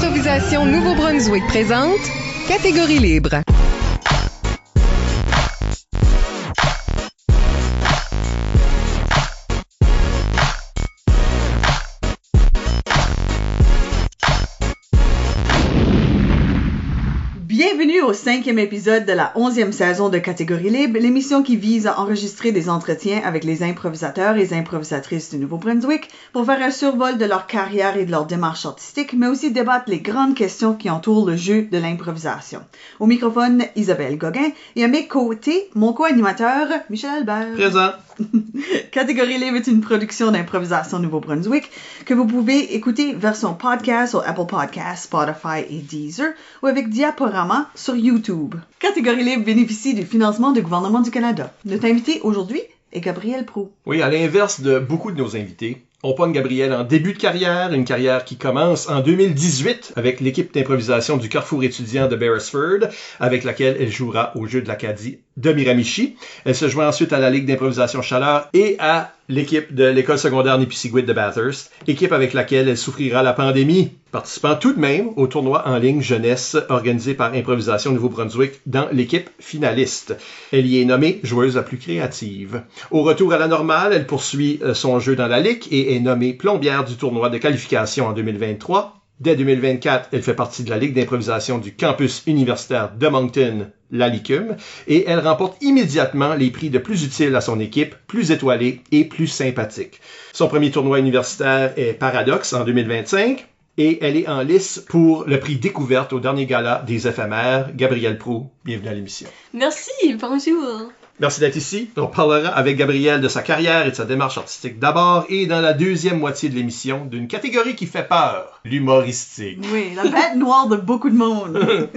Improvisation Nouveau-Brunswick présente Catégorie libre. Bienvenue au 5e épisode de la 11e saison de Catégorie libre, l'émission qui vise à enregistrer des entretiens avec les improvisateurs et les improvisatrices du Nouveau-Brunswick pour faire un survol de leur carrière et de leur démarche artistique, mais aussi débattre les grandes questions qui entourent le jeu de l'improvisation. Au microphone, Isabelle Gauguin, et à mes côtés, mon co-animateur, Michel Albert. Présent. Catégorie libre est une production d'improvisation Nouveau-Brunswick que vous pouvez écouter version podcast sur Apple Podcasts, Spotify et Deezer ou avec diaporama sur YouTube. Catégorie libre bénéficie du financement du gouvernement du Canada. Notre invité aujourd'hui est Gabriel Proulx. Oui, à l'inverse de beaucoup de nos invités, on pogne Gabrielle en début de carrière, une carrière qui commence en 2018 avec l'équipe d'improvisation du Carrefour étudiant de Beresford, avec laquelle elle jouera au jeu de l'Acadie de Miramichi. Elle se joint ensuite à la Ligue d'improvisation Chaleur et à l'équipe de l'école secondaire Nipisiguit de Bathurst, équipe avec laquelle elle souffrira la pandémie, participant tout de même au tournoi en ligne jeunesse organisé par Improvisation Nouveau-Brunswick dans l'équipe finaliste. Elle y est nommée joueuse la plus créative. Au retour à la normale, elle poursuit son jeu dans la Ligue et est nommée plombière du tournoi de qualification en 2023. Dès 2024, elle fait partie de la Ligue d'improvisation du campus universitaire de Moncton, la LICUM, et elle remporte immédiatement les prix de plus utile à son équipe, plus étoilé et plus sympathique. Son premier tournoi universitaire est Paradoxe en 2025, et elle est en lice pour le prix découverte au dernier gala des éphémères. Gabrielle Proulx, bienvenue à l'émission. Merci, bonjour. Merci d'être ici. On parlera avec Gabrielle de sa carrière et de sa démarche artistique d'abord, et dans la deuxième moitié de l'émission, d'une catégorie qui fait peur, l'humoristique. Oui, la bête noire de beaucoup de monde.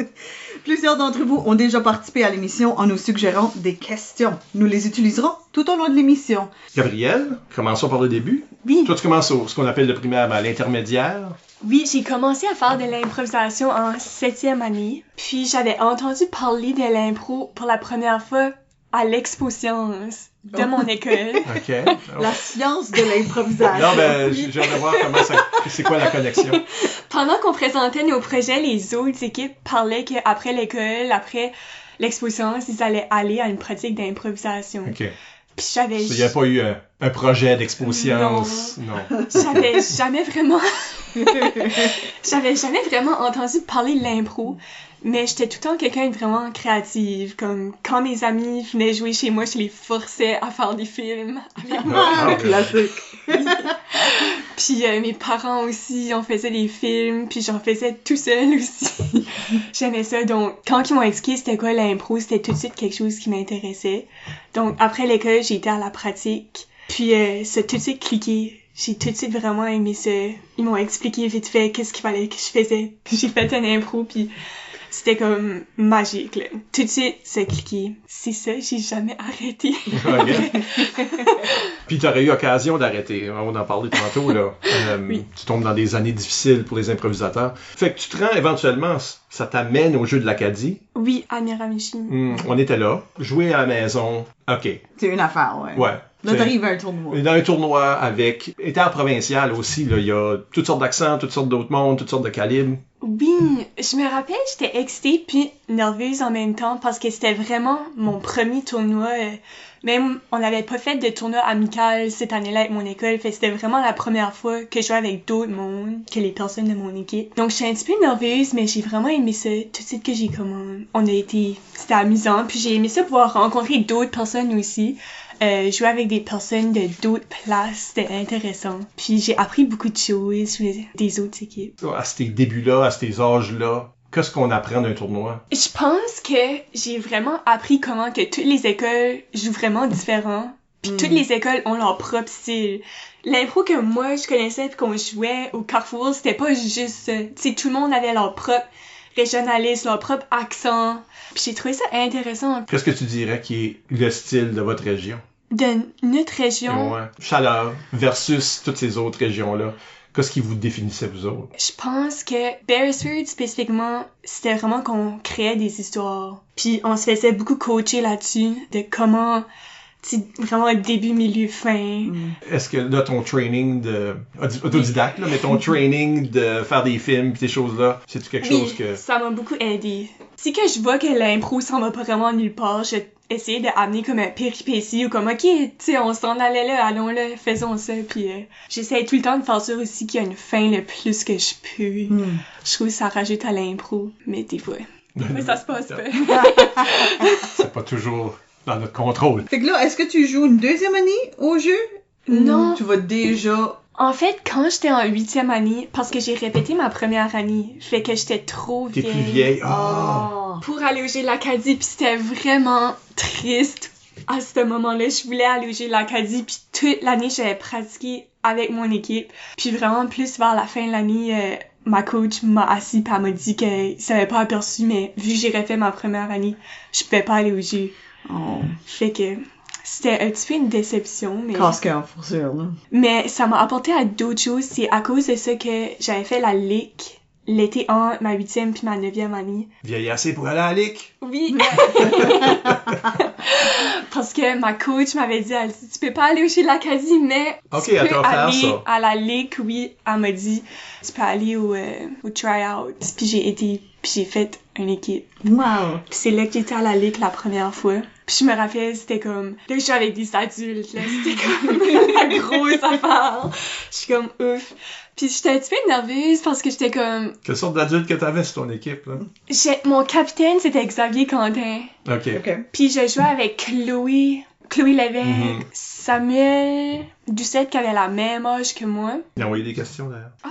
Plusieurs d'entre vous ont déjà participé à l'émission en nous suggérant des questions. Nous les utiliserons tout au long de l'émission. Gabrielle, commençons par le début. Oui. Toi, tu commences ce qu'on appelle le primaire, à l'intermédiaire. Oui, j'ai commencé à faire de l'improvisation en 7e année. Puis j'avais entendu parler de l'impro pour la première fois à l'Expo Science de mon école. OK. La science de l'improvisation. Non, ben, j'aimerais voir c'est quoi la connexion. Pendant qu'on présentait nos projets, les autres équipes parlaient qu'après l'école, après l'Expo Science, ils allaient aller à une pratique d'improvisation. OK. Puis j'avais... Il n'y a pas eu un projet d'Expo Science. Non. J'avais jamais vraiment... J'avais jamais vraiment entendu parler de l'impro. Mais j'étais tout le temps quelqu'un de vraiment créative. Comme quand mes amis venaient jouer chez moi, je les forçais à faire des films avec moi. Classique. Puis mes parents aussi, on faisait des films, puis j'en faisais tout seul aussi. J'aimais ça, donc quand ils m'ont expliqué c'était quoi l'impro, c'était tout de suite quelque chose qui m'intéressait. Donc après l'école, j'ai été à la pratique, puis ça a tout de suite cliqué. J'ai tout de suite vraiment aimé ça. Ils m'ont expliqué vite fait qu'est-ce qu'il fallait que je faisais. Puis j'ai fait un impro, puis c'était comme magique, là. Tout de suite, ça a cliqué. C'est ça, j'ai jamais arrêté. Okay. Puis t'aurais eu occasion d'arrêter. On en parlait tantôt, là. Oui. Tu tombes dans des années difficiles pour les improvisateurs. Fait que tu te rends éventuellement, ça t'amène au jeu de l'Acadie. Oui, à Miramichi. On était là, jouer à la maison. OK. C'est une affaire, ouais. Ouais. Là, t'arrives à un tournoi. Dans un tournoi avec... Interprovincial aussi, là. Il y a toutes sortes d'accents, toutes sortes d'autres mondes, toutes sortes de calibres. Oui, je me rappelle, j'étais excitée puis nerveuse en même temps parce que c'était vraiment mon premier tournoi. Même, on n'avait pas fait de tournoi amical cette année-là avec mon école, fait que c'était vraiment la première fois que je jouais avec d'autres mondes que les personnes de mon équipe. Donc, j'étais un petit peu nerveuse, mais j'ai vraiment aimé ça. Tout de suite que j'ai c'était amusant, puis j'ai aimé ça pouvoir rencontrer d'autres personnes aussi. Jouer avec des personnes de d'autres places, c'était intéressant. Puis j'ai appris beaucoup de choses des autres équipes. À ces débuts-là, à ces âges-là, qu'est-ce qu'on apprend d'un tournoi? Je pense que j'ai vraiment appris comment que toutes les écoles jouent vraiment différent. Puis toutes les écoles ont leur propre style. L'impro que moi je connaissais puis qu'on jouait au Carrefour, c'était pas juste ça. Tu sais, tout le monde avait leur propre régionalisme, leur propre accent. Puis j'ai trouvé ça intéressant. Qu'est-ce que tu dirais qui est le style de votre région? De notre région? Ouais. Chaleur versus toutes ces autres régions-là. Qu'est-ce qui vous définissait, vous autres? Je pense que Beresford, spécifiquement, c'était vraiment qu'on créait des histoires. Puis on se faisait beaucoup coacher là-dessus, de comment vraiment début, milieu, fin. Est-ce que là, ton training autodidacte, là, mais ton training de faire des films pis ces choses-là, c'est-tu quelque chose que... ça m'a beaucoup aidé. Si que je vois que l'impro s'en va pas vraiment nulle part, je vais essayer d'amener comme un péripétie ou comme, ok, tu sais, on s'en allait là, allons là, faisons ça, puis j'essaie tout le temps de faire sûr aussi qu'il y a une fin le plus que je peux. Je trouve que ça rajoute à l'impro, mais des fois ça se passe pas. C'est pas toujours dans notre contrôle. Fait que là, est-ce que tu joues une deuxième année au jeu? Non. Tu vas déjà... En fait, quand j'étais en 8e année, parce que j'ai répété ma première année, fait que j'étais trop T'es vieille. plus vieille. Pour aller au jeu de l'Acadie, puis c'était vraiment triste à ce moment-là. Je voulais aller au jeu de l'Acadie, puis toute l'année, j'avais pratiqué avec mon équipe. Puis vraiment, plus vers la fin de l'année, ma coach m'a assis pis elle m'a dit qu'elle s'avait pas aperçu, mais vu que j'ai refait ma première année, je pouvais pas aller au jeu. Fait que c'était un petit peu une déception, mais... Casse-cœur, pour sûr, là. Mais ça m'a apporté à d'autres choses. C'est à cause de ça que j'avais fait la LIC l'été entre ma 8e puis ma 9e année. Vieille assez pour aller à la LIC. Oui! Parce que ma coach m'avait dit, elle dit, tu peux pas aller au jeu de l'Acadie, mais tu peux aller à la LIC, oui. Elle m'a dit, tu peux aller au try-out. Puis j'ai été, puis j'ai fait une équipe. Wow! Puis c'est là que j'étais à la LIC la première fois. Puis je me rappelle, c'était comme... Là, je suis avec des adultes, là. C'était comme la grosse affaire. Je suis comme ouf. Puis j'étais un petit peu nerveuse parce que j'étais comme... Quelle sorte d'adulte que t'avais sur ton équipe, là? Mon capitaine, c'était Xavier Quentin. OK. Puis je jouais avec Chloé Lévesque, Samuel Ducette qui avait la même âge que moi. Il a envoyé des questions, d'ailleurs. Ah!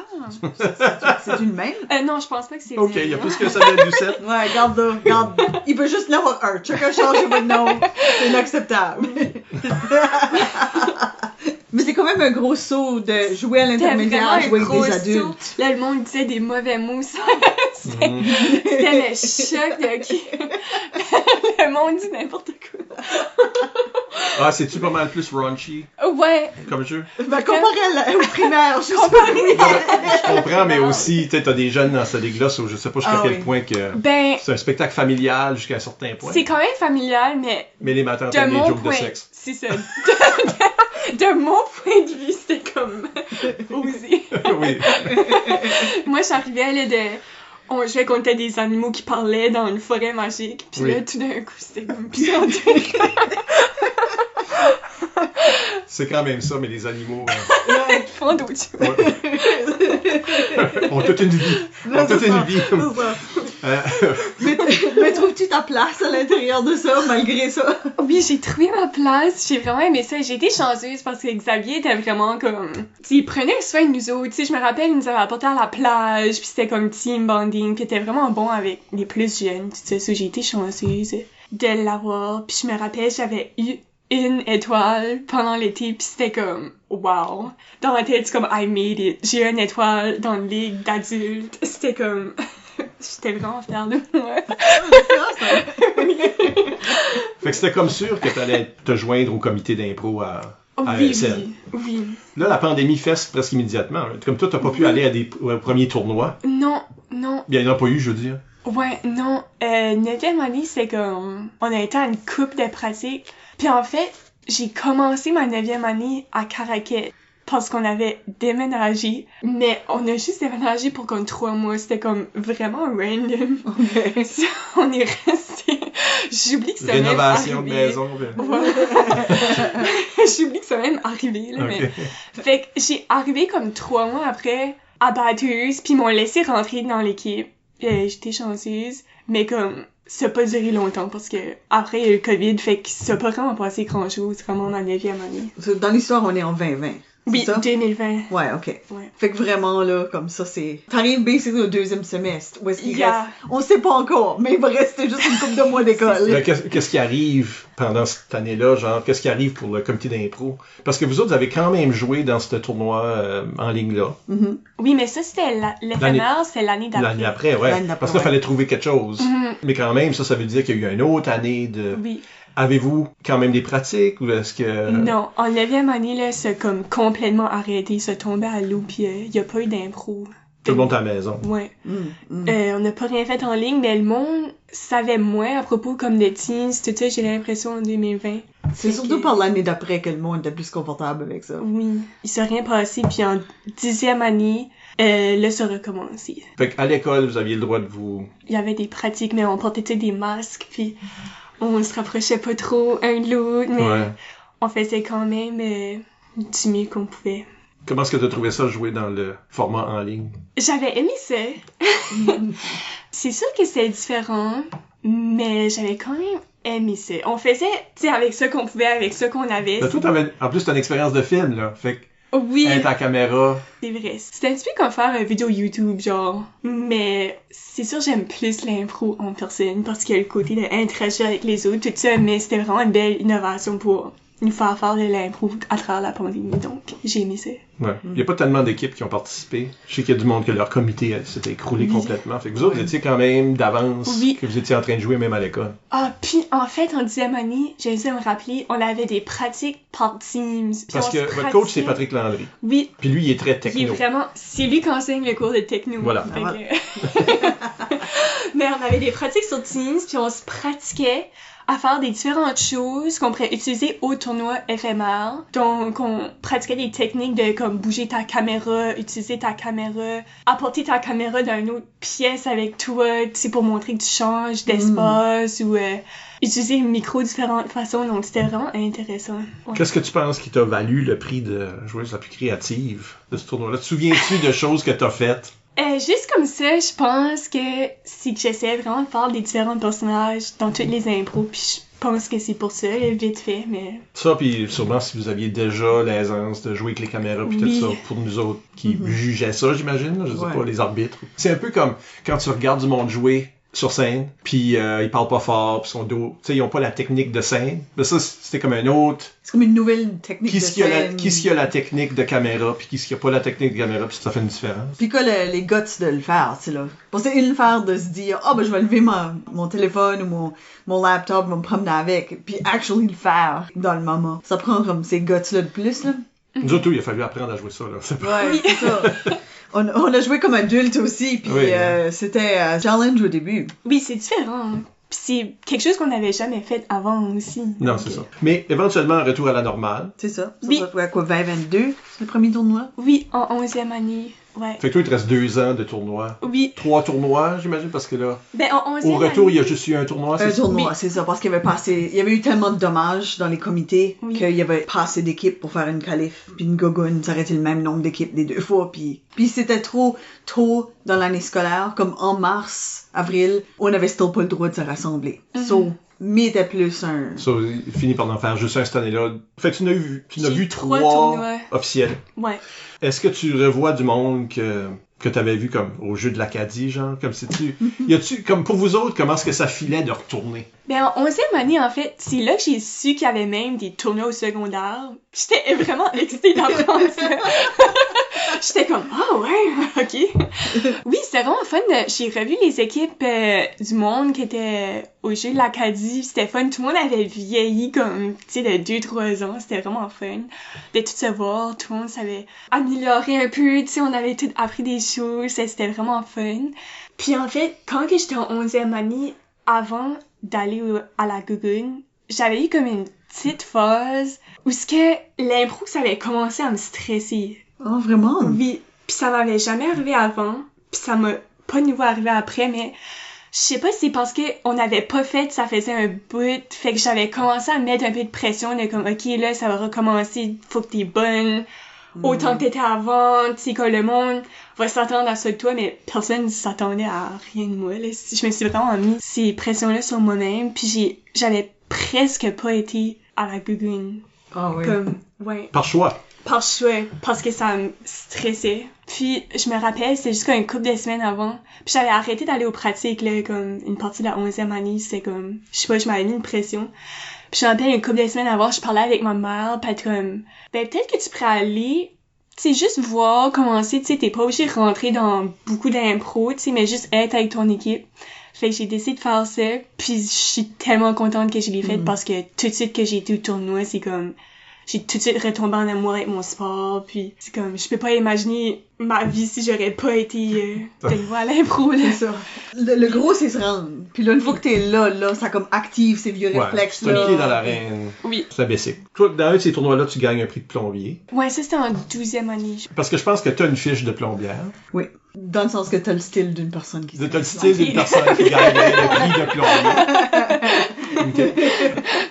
C'est une même? Non, je pense pas que c'est OK, il y a plus que Samuel Ducette. Ouais, regarde. Il peut juste l'avoir un. Chacun change votre nom. C'est inacceptable. Mais c'est quand même un gros saut de jouer à l'intermédiaire à jouer avec des adultes. Saut. Là, le monde disait des mauvais mots. C'était le choc de le monde dit n'importe quoi. Ah, c'est-tu pas mal plus raunchy? Ouais. Comme jeu? Ben, comparé au primaire, je Je comprends, mais aussi, tu sais, t'as des jeunes dans cette ligue-là, je sais pas jusqu'à quel point que c'est un spectacle familial jusqu'à un certain point. C'est quand même familial, mais... Mais les matins, t'as des jokes de sexe. C'est ça. De mon point de vue, c'était comme osé. Oui. Moi, j'arrivais là on jouait contre des animaux qui parlaient dans une forêt magique, puis là, tout d'un coup, c'était comme psychotique. C'est quand même ça, mais les animaux... Ils font d'autres choses. Ont toute une vie. Mais trouves-tu ta place à l'intérieur de ça, malgré ça? Oui, j'ai trouvé ma place. J'ai vraiment aimé ça. J'ai été chanceuse parce que Xavier était vraiment comme... il prenait soin de nous autres. Je me rappelle, il nous avait apporté à la plage, puis c'était comme team bonding, puis il était vraiment bon avec les plus jeunes. J'ai été chanceuse de l'avoir. Puis je me rappelle, j'avais eu une étoile pendant l'été, puis c'était comme wow. Dans ma tête, c'est comme I made it. J'ai eu une étoile dans une ligue d'adultes. C'était comme... J'étais vraiment fière de moi. Fait que c'était comme sûr que t'allais te joindre au comité d'impro à ASL. Oui. Là, la pandémie fesse presque immédiatement. Comme toi, t'as pas pu aller au premier tournoi. Non. Bien, il n'y en a pas eu, je veux dire. Ouais, non. 9e année, c'est comme... On a été à une coupe de pratique. Puis en fait, j'ai commencé ma 9e année à Caraquet parce qu'on avait déménagé. Mais on a juste déménagé pour comme 3 mois. C'était comme vraiment random. On est resté... J'oublie que ça même rénovation arrivé. de maison. Ouais. J'oublie que ça même arrivé, là. Okay. Mais... Fait que j'ai arrivé comme 3 mois après à Bathurst, puis ils m'ont laissé rentrer dans l'équipe. J'étais chanceuse, mais comme ça n'a pas duré longtemps parce que après il y a eu le COVID, fait que ça n'a pas vraiment passé grand chose vraiment dans la 9e année. Dans l'histoire, on est en 2020. Oui, ça? 2020. Ouais, ok. Ouais. Fait que vraiment, là, comme ça, c'est... T'arrives basically au 2e semestre. Où est-ce qu'il Yeah. reste? On sait pas encore, mais il va rester juste une couple de mois d'école. Là, qu'est-ce qui arrive pendant cette année-là, genre, qu'est-ce qui arrive pour le comité d'impro? Parce que vous autres, vous avez quand même joué dans ce tournoi en ligne-là. Mm-hmm. Oui, mais ça, c'était l'éphémère, c'est l'année d'après. L'année après, ouais. L'année d'après, Parce qu'il ouais. fallait trouver quelque chose. Mm-hmm. Mais quand même, ça veut dire qu'il y a eu une autre année de... Oui. Avez-vous quand même des pratiques ou est-ce que... Non, en 9e année, là, c'est comme complètement arrêté, c'est tombé à l'eau, pis y a pas eu d'impro. Tout le monde est à la maison. Ouais. On n'a pas rien fait en ligne, mais le monde savait moins à propos comme de Teams, tout ça, j'ai l'impression, en 2020. C'est surtout par l'année d'après que le monde était plus confortable avec ça. Oui. Il s'est rien passé, puis en 10e année, là, ça a recommencé. Fait qu'à l'école, vous aviez le droit de vous... Il y avait des pratiques, mais on portait des masques, puis on se rapprochait pas trop un de l'autre, mais on faisait quand même du mieux qu'on pouvait. Comment est-ce que tu as trouvé ça, jouer dans le format en ligne? J'avais aimé ça. C'est sûr que c'était différent, mais j'avais quand même aimé ça. On faisait, tu sais, avec ça qu'on pouvait, avec ça qu'on avait. Ben, toi, en plus, t'as une expérience de film, là. Fait que... Oui. Être en caméra. C'est vrai. C'était un petit peu comme faire une vidéo YouTube, genre. Mais c'est sûr, j'aime plus l'impro en personne, parce qu'il y a le côté d'interagir avec les autres, tout ça, mais c'était vraiment une belle innovation pour nous faire faire de l'impro à travers la pandémie, donc j'ai aimé ça. Ouais. Il n'y a pas tellement d'équipes qui ont participé. Je sais qu'il y a du monde que leur comité s'était écroulé complètement. Fait que vous autres, vous étiez quand même d'avance que vous étiez en train de jouer même à l'école. Ah, puis en fait, en 10e année, j'ai essayé de me rappeler, on avait des pratiques par Teams. Parce que votre coach, c'est Patrick Landry. Oui. Puis lui, il est très techno. Il est vraiment... C'est lui qui enseigne le cours de techno. Voilà. Mais on avait des pratiques sur Teams, puis on se pratiquait à faire des différentes choses qu'on pourrait utiliser au tournoi éphémère. Donc, on pratiquait des techniques de comme bouger ta caméra, utiliser ta caméra, apporter ta caméra dans une autre pièce avec toi, tu sais, pour montrer que tu changes d'espace ou utiliser le micro de différentes façons. Donc, c'était vraiment intéressant. Ouais. Qu'est-ce que tu penses qui t'a valu le prix de joueuse la plus créative de ce tournoi-là? Te souviens-tu de choses que t'as faites? Juste comme ça, je pense que c'est que j'essaie vraiment de faire des différents personnages dans toutes les impros, puis je pense que c'est pour ça, vite fait, mais... Ça, puis sûrement si vous aviez déjà l'aisance de jouer avec les caméras puis tout ça, pour nous autres qui jugeaient ça, j'imagine, je sais pas, les arbitres. C'est un peu comme quand tu regardes du monde jouer sur scène, puis ils parlent pas fort, puis son dos, tu sais, ils ont pas la technique de scène. Mais ça, c'était comme un autre... C'est comme une nouvelle technique de scène. Qui est-ce qui a la technique de caméra, puis qui est-ce qui a pas la technique de caméra, puis ça fait une différence. Puis quoi, les guts de le faire, tu sais, là. Bon, c'est une faire de se dire, ben je vais lever mon téléphone ou mon laptop, je vais me promener avec, puis actually le faire dans le moment. Ça prend comme ces guts-là de plus, là. Nous autres, il a fallu apprendre à jouer ça, là. C'est pas... Ouais, c'est ça. On a joué comme adulte aussi, puis c'était challenge au début. Oui, c'est différent. Puis c'est quelque chose qu'on n'avait jamais fait avant aussi. Non, c'est ça. Mais éventuellement, un retour à la normale. C'est ça. Ça fait à quoi, 2022, c'est le premier tournoi? Oui, en 11e année. Ouais. Fait que toi, il te reste 2 ans de tournoi. Oui. 3 tournois, j'imagine, parce que là... Ben, en 11e au retour, il y a juste eu un tournoi, c'est ça? Un tournoi, c'est ça, parce qu'il y avait eu tellement de dommages dans les comités qu'il y avait pas assez d'équipes pour faire une qualif. Puis une gogoune, ça aurait été le même nombre d'équipes les 2 fois. Puis c'était trop tôt dans l'année scolaire, comme en mars, avril, on avait still pas le droit de se rassembler. So, mais t'as plus un... So, il finit par en faire juste un cette année-là. Fait que tu n'as vu 3 tournois officiels. Ouais. Est-ce que tu revois du monde que t'avais vu comme au jeu de l'Acadie, genre, comme si y a-tu, comme pour vous autres, comment est-ce que ça filait de retourner? Ben, en 11e année, en fait, c'est là que j'ai su qu'il y avait même des tournois au secondaire. J'étais vraiment excitée d'apprendre ça. J'étais comme, ouais, ok. Oui, c'était vraiment fun. J'ai revu les équipes du monde qui étaient au jeu de l'Acadie. C'était fun. Tout le monde avait vieilli comme, tu sais, de 2-3 ans. C'était vraiment fun de tout se voir. Tout le monde s'avait amélioré un peu. Tu sais, on avait tout appris des choses. C'était vraiment fun. Puis en fait, quand que j'étais en 11e année, avant d'aller à la Gougoune, j'avais eu comme une petite phase où ce que l'impro, ça avait commencé à me stresser. Oh, vraiment? Oui. Puis ça m'avait jamais arrivé avant. Puis ça m'a pas de nouveau arrivé après, mais je sais pas si c'est parce que on n'avait pas fait, ça faisait un bout. Fait que j'avais commencé à mettre un peu de pression de comme, ok, là, ça va recommencer, faut que t'es bonne. Autant que t'étais avant, tu sais, que le monde va s'attendre à ça de toi, mais personne ne s'attendait à rien de moi, là. Je me suis vraiment mis ces pressions-là sur moi-même, puis j'avais presque pas été à la Gougoune. Ah oui. Comme, ouais. Par choix? Par choix, parce que ça me stressait. Puis, je me rappelle, c'était juste une couple de semaines avant. Puis j'avais arrêté d'aller aux pratiques, là, comme une partie de la 11e année, c'était comme, je sais pas, je m'avais mis une pression. Puis je me rappelle, une couple de semaines avant, je parlais avec ma mère, pis elle était comme, ben peut-être que tu pourrais aller, tu sais, juste voir, commencer, tu sais, t'es pas obligé de rentrer dans beaucoup d'impro, tu sais, mais juste être avec ton équipe. Fait que j'ai décidé de faire ça, puis je suis tellement contente que je l'ai fait parce que tout de suite que j'ai été au tournoi, c'est comme, j'ai tout de suite retombé en amour avec mon sport, puis c'est comme, je peux pas imaginer ma vie si j'aurais pas été de nouveau à l'impro, là. C'est ça. Le gros, c'est se rendre. Puis là, une fois que t'es là, ça comme active ces vieux réflexes, c'est là. un pied dans l'arène. Oui. C'est basic. Toi, dans un de ces tournois-là, tu gagnes un prix de plombier. Ouais, ça, c'était en 12e année. Parce que je pense que t'as une fiche de plombière. Oui. Dans le sens que t'as le style d'une personne qui T'as le style d'une personne qui gagnerait le prix de plombier. OK.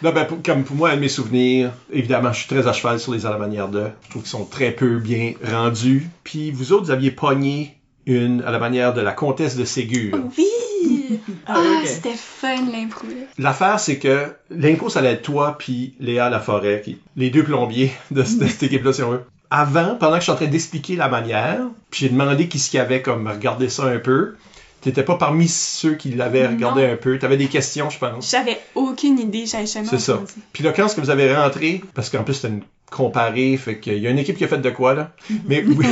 Là, ben, comme pour moi, un de mes souvenirs, évidemment, je suis très à cheval sur les à la manière de. Je trouve qu'ils sont très peu bien rendus. Puis vous autres, vous aviez pogné une à la manière de la comtesse de Ségur. Oui! Ah, ok. C'était fun, l'impro, là. L'affaire, c'est que l'impro, ça allait être toi puis Léa Laforêt, les deux plombiers de cette équipe-là, si on veut. Avant, pendant que je suis en train d'expliquer la manière, puis j'ai demandé qui ce qu'il y avait comme regarder ça un peu, t'étais pas parmi ceux qui l'avaient regardé un peu. T'avais des questions, je pense. J'avais aucune idée, j'avais jamais C'est ça. entendu. Puis là, quand est-ce que vous avez rentré, parce qu'en plus c'était une comparée, fait qu'il y a une équipe qui a fait de quoi, là. Mais oui,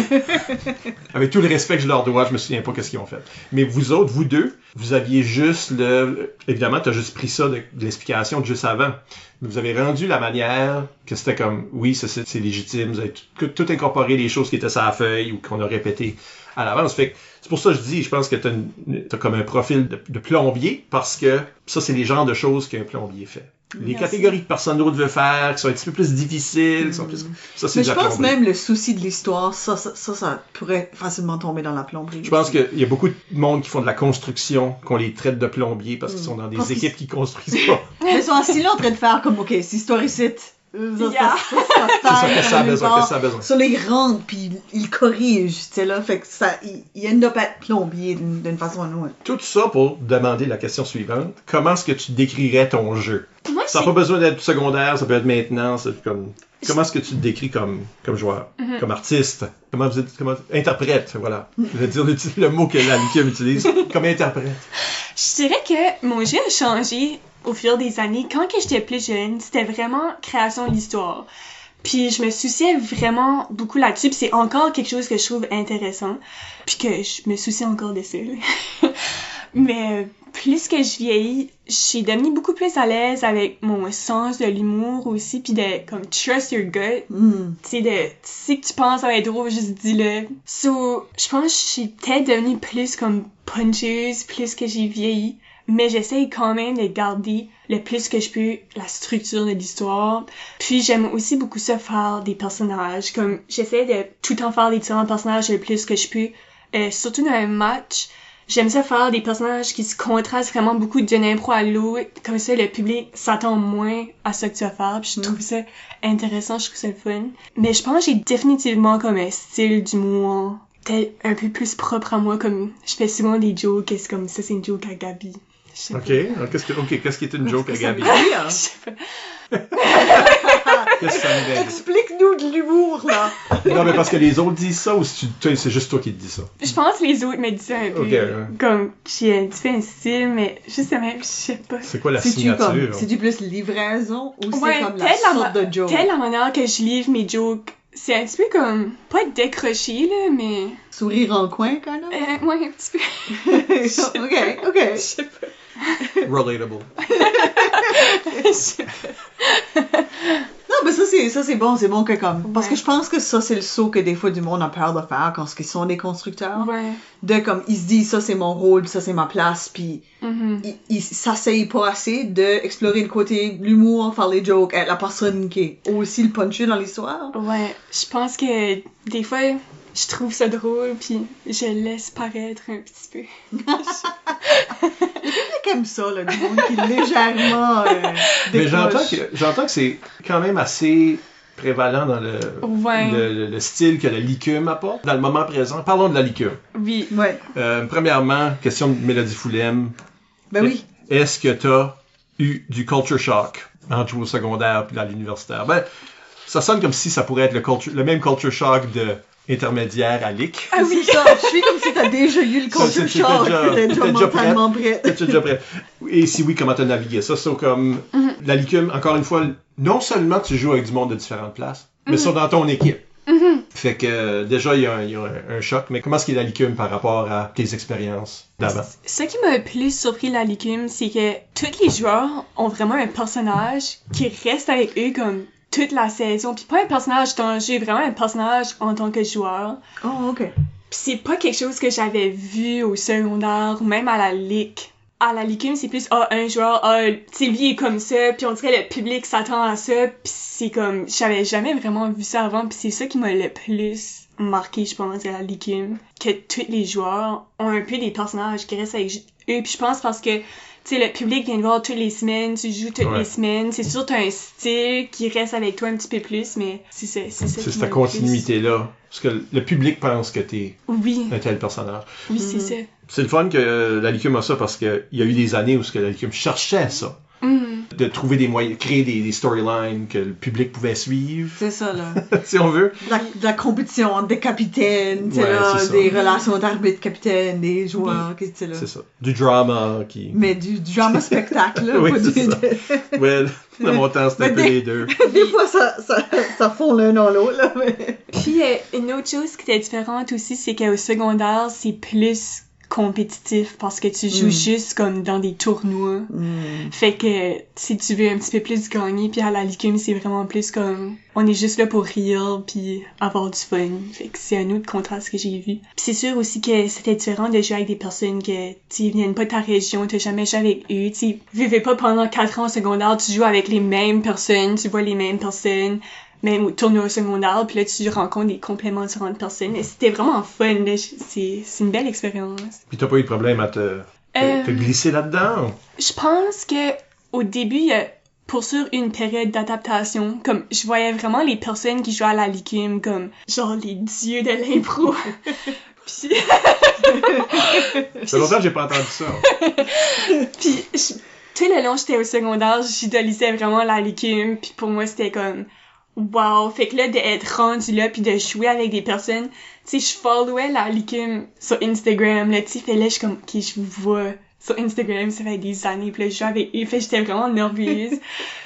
avec tout le respect que je leur dois, je me souviens pas qu'est-ce qu'ils ont fait. Mais vous autres, vous deux, vous aviez juste évidemment, t'as juste pris ça de l'explication de juste avant. Vous avez rendu la manière que c'était comme, oui, ça c'est légitime, vous avez tout incorporé les choses qui étaient sur la feuille ou qu'on a répété à l'avance. Fait que c'est pour ça que je dis, je pense que t'as comme un profil de plombier, parce que ça, c'est les genres de choses qu'un plombier fait. Les catégories que personne d'autre veut faire, qui sont un petit peu plus difficiles, qui sont plus... Ça, c'est Mais de je la pense plomberie. même le souci de l'histoire, ça pourrait facilement tomber dans la plomberie. Je pense qu'il y a beaucoup de monde qui font de la construction, qu'on les traite de plombiers parce qu'ils sont dans Parce des qu'ils- équipes qui construisent pas. Mais ils sont assis là en train de faire comme, OK, c'est histoire ici. Yeah. C'est ça que ça a besoin, que ça a besoin. Sur les grandes, puis ils corrigent, tu sais, là. Fait que ça, il end up à être plombier d'une façon ou d'une autre. Tout ça pour demander la question suivante. Comment est-ce que tu décrirais ton jeu? Moi, Ça n'a pas besoin d'être secondaire, ça peut être maintenant. Comment est-ce que tu te décris comme joueur? Comme artiste? Comment interprète, voilà. Je vais dire le mot que la Likim utilise. Comme interprète. Je dirais que mon jeu a changé au fil des années. Quand que j'étais plus jeune, c'était vraiment création d'histoire. Puis je me souciais vraiment beaucoup là-dessus, puis c'est encore quelque chose que je trouve intéressant, puis que je me soucie encore de ça. Mais plus que je vieillis, je suis devenue beaucoup plus à l'aise avec mon sens de l'humour aussi, puis de comme trust your gut. Tu sais que tu penses ça va être drôle, juste dis-le. So, je pense que je suis peut-être devenue plus comme puncheuse, plus que j'ai vieilli. Mais j'essaye quand même de garder le plus que je peux la structure de l'histoire. Puis j'aime aussi beaucoup ça faire des personnages. Comme j'essaie de tout le temps faire des différents personnages le plus que je peux. Surtout dans un match, j'aime ça faire des personnages qui se contrastent vraiment beaucoup d'une impro à l'autre. Comme ça, le public s'attend moins à ce que tu vas faire. Puis je trouve ça intéressant, je trouve ça le fun. Mais je pense que j'ai définitivement comme un style d'humour peut-être un peu plus propre à moi. Comme je fais souvent des jokes et c'est comme ça, c'est une joke à Gabi. OK. Qu'est-ce qui est une joke à Gabi? Hein? Je sais pas. Qu'est-ce que ça me dit? Explique-nous de l'humour, là. Non, mais parce que les autres disent ça ou c'est juste toi qui te dis ça? Je pense que les autres me disent ça un peu. Ok, ouais. Comme j'ai un différent style, mais justement, je sais pas. C'est quoi la C'est-tu signature? c'est-tu plus livraison ou c'est Ouais, comme la telle sorte de joke? Telle la manière que je livre mes jokes, c'est un petit peu comme, pas décroché là, mais... Sourire en coin, quand même? ouais, un petit peu. OK. Je sais pas. Relatable. Je sais pas. Non, mais ça c'est bon que comme... Parce Ouais. que je pense que ça, c'est le saut que des fois du monde a peur de faire quand ils sont des constructeurs. Ouais. De comme, ils se disent, ça c'est mon rôle, ça c'est ma place, puis Mhm. ils s'asseyent pas assez d'explorer le côté de l'humour, faire les jokes, être la personne qui est aussi le puncher dans l'histoire. Ouais, je pense que des fois, je trouve ça drôle, puis je laisse paraître un petit peu. Quelqu'un qui aime ça, là, du monde qui est légèrement Mais décroche. j'entends que c'est quand même assez prévalent dans Ouais. le style que la licume apporte. Dans le moment présent, parlons de la licume. Oui. Ouais, Premièrement, question de Mélodie Foulem. ben oui. Est-ce que tu as eu du culture shock en jouant au secondaire puis à l'universitaire? Ben, ça sonne comme si ça pourrait être le même culture shock de intermédiaire à LIC. Ah oui. C'est ça, je suis comme si t'as déjà eu le culture t'étais shock, t'étais déjà déjà mentalement prête. T'es déjà prêt? Et si oui, comment t'as navigué ça? C'est comme la licume, encore une fois, non seulement tu joues avec du monde de différentes places, mais ça dans ton équipe. Fait que déjà, il y a un choc, mais comment est-ce qu'il y a la licume par rapport à tes expériences d'avant? Ce qui m'a le plus surpris de la licume, c'est que tous les joueurs ont vraiment un personnage qui reste avec eux comme toute la saison. Puis pas un personnage dans le jeu, vraiment un personnage en tant que joueur. Oh, OK. Puis c'est pas quelque chose que j'avais vu au secondaire, ou même à la ligue. À la Licume, c'est plus, un joueur, tu sais, lui est comme ça, puis on dirait le public s'attend à ça, puis c'est comme, j'avais jamais vraiment vu ça avant, puis c'est ça qui m'a le plus marqué, je pense, à la Licume, que tous les joueurs ont un peu des personnages qui restent avec eux, puis je pense parce que, tu sais, le public vient te voir toutes les semaines, tu joues toutes les semaines, c'est sûr t'as un style qui reste avec toi un petit peu plus, mais c'est ça. C'est cette continuité-là. Parce que le public pense que t'es un tel personnage. Oui, c'est ça. C'est le fun que la Licume a ça parce qu'il y a eu des années où la Licume cherchait ça. De trouver des moyens, créer des storylines que le public pouvait suivre. C'est ça, là. Si on veut. De la compétition entre des capitaines, des relations d'arbitre-capitaine, des joueurs, tu sais, là. C'est ça. Du drama qui... Mais du drama spectacle, là. Oui, c'est ça. Ouais, dans mon temps, c'était un peu les deux. Des fois, ça fond l'un dans l'autre, là. Mais... Puis, une autre chose qui était différente aussi, c'est qu'au secondaire, c'est plus compétitif parce que tu joues juste comme dans des tournois. Fait que si tu veux un petit peu plus gagner, puis à la Licume, c'est vraiment plus comme on est juste là pour rire puis avoir du fun. Fait que c'est un autre contraste que j'ai vu. Puis c'est sûr aussi que c'était différent de jouer avec des personnes que tu viennent pas de ta région, t'as jamais joué avec eux, tu vivais pas pendant 4 ans au secondaire, tu joues avec les mêmes personnes, tu vois les mêmes personnes. Même au tournoi secondaire, puis là, tu rencontres des complètement différentes personnes. Et c'était vraiment fun, là. C'est une belle expérience. Puis t'as pas eu de problème à te glisser là-dedans? Je pense que au début, il y a pour sûr une période d'adaptation. Comme, je voyais vraiment les personnes qui jouaient à la Licume comme, genre, les dieux de l'impro. Puis... Ça fait longtemps que j'ai pas entendu ça. Puis, tout le long, j'étais au secondaire, j'idolisais vraiment la Licume. Puis pour moi, c'était comme... Wow! Fait que là, d'être rendu là pis de jouer avec des personnes, tu sais, je followais la Licume sur Instagram, là, tu sais, fait là, je suis comme, ok, je vous vois sur Instagram, ça fait des années, pis là, je joue avec eux, fait j'étais vraiment nerveuse.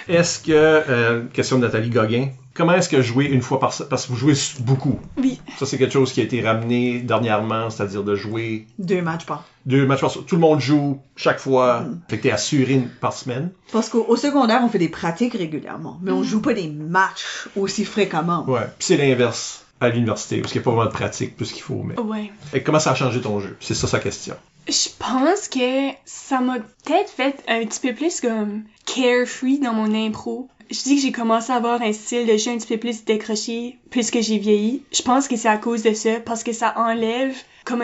Est-ce que, question de Nathalie Gauguin, comment est-ce que jouer une fois parce que vous jouez beaucoup? Oui. Ça, c'est quelque chose qui a été ramené dernièrement, c'est-à-dire de jouer... 2 matchs par. 2 matchs par... Tout le monde joue chaque fois. Fait que t'es assuré par semaine. Parce qu'au secondaire, on fait des pratiques régulièrement, mais on joue pas des matchs aussi fréquemment. Ouais. Puis c'est l'inverse à l'université, parce qu'il n'y a pas vraiment de pratique, plus qu'il faut. Mais... Ouais. Et comment ça a changé ton jeu? C'est ça sa question. Je pense que ça m'a peut-être fait un petit peu plus comme carefree dans mon impro. Je dis que j'ai commencé à avoir un style de jeu un petit peu plus décroché plus que j'ai vieilli. Je pense que c'est à cause de ça, parce que ça enlève comme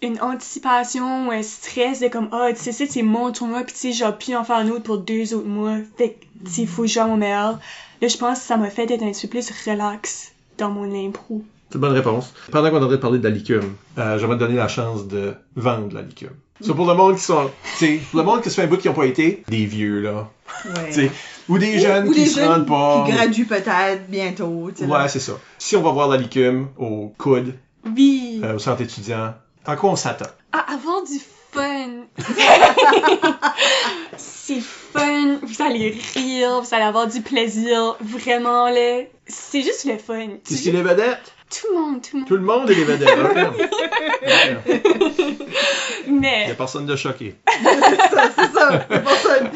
une anticipation ou un stress de comme tu sais c'est mon tournoi pis tu sais j'ai pu en faire un autre pour 2 autres mois. Fait que il faut jouer à mon meilleur. Là je pense que ça m'a fait être un petit peu plus relax dans mon impro. C'est une bonne réponse. Pendant qu'on est en train de parler de la Licume, j'aimerais te donner la chance de vendre la Licume. C'est pour le monde qui sont, tu sais, pour le monde qui se fait un bout qui n'ont pas été, des vieux là, ouais. Ou des jeunes qui se rendent pas, qui graduent peut-être bientôt. Ouais, là. C'est ça. Si on va voir la Licume au coude, oui, au centre étudiant, à quoi on s'attend? À avoir du fun. C'est fun, vous allez rire, vous allez avoir du plaisir, vraiment là. C'est juste le fun. Est-ce qu'il est vedette? Tout le monde. Tout le monde est les vedettes, okay. Mais... Il y a personne de choqué. c'est ça, personne.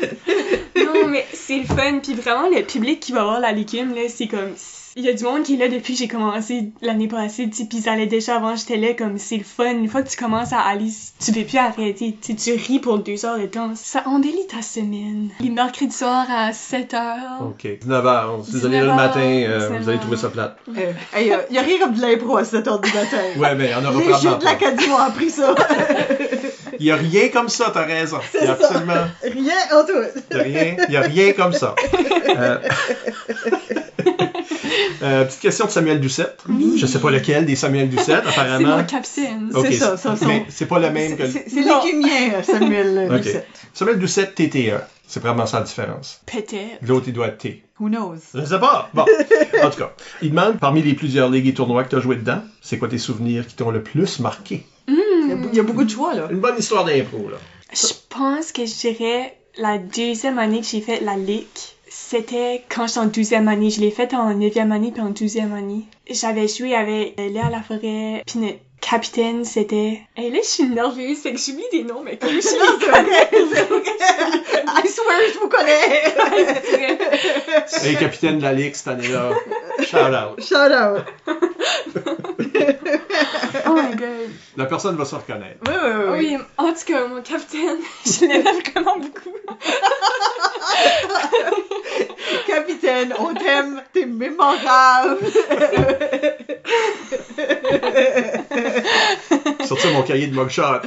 Non, mais c'est le fun, puis vraiment, le public qui va voir la Licume, là, c'est comme... Il y a du monde qui est là depuis que j'ai commencé l'année passée, tu sais, pis ça allait déjà avant, j'étais là, comme, c'est le fun. Une fois que tu commences à aller, tu peux plus arrêter, tu ris pour 2 heures de temps. Ça embellit ta semaine. Les mercredis soirs à 7h. OK. 19h. Si vous allez là le matin, vous allez trouver ça plate. Il y a rien comme de l'impro à 7h du matin. Ouais, mais on aura les jeux de l'Acadie m'ont appris ça. Il y a rien comme ça, t'as raison. Il y a absolument... Rien en tout. Il y a rien comme ça. Petite question de Samuel Doucette. Oui. Je sais pas lequel des Samuel Doucette, apparemment. C'est mon capitaine. Okay. C'est ça. Mais c'est pas le même que... C'est l'écumien, Samuel Doucette. Samuel Doucette, TT1. C'est vraiment ça la différence. Peut-être. L'autre, il doit être T. Who knows? Je sais pas. Bon. En tout cas, il demande, parmi les plusieurs ligues et tournois que tu as joué dedans, c'est quoi tes souvenirs qui t'ont le plus marqué? Il y a beaucoup de choix, là. Une bonne histoire d'impro, là. Je pense que je dirais la 2e année que j'ai fait la ligue. C'était quand j'étais en 12e année. Je l'ai faite en 9e année puis en 12e année. J'avais joué avec Léa Laforêt, puis capitaine, c'était... Et là, je suis nerveuse, fait que j'oublie des noms, mais comme je les C'est connais. I swear, je vous connais! Hey, capitaine de la Ligue cette année-là. Shout out. Shout out! Oh my god. La personne va se reconnaître. Oui. Oui, en tout cas, mon capitaine, je l'aimais vraiment beaucoup. Capitaine, on t'aime, t'es mémorable! Sortir mon cahier de mugshot.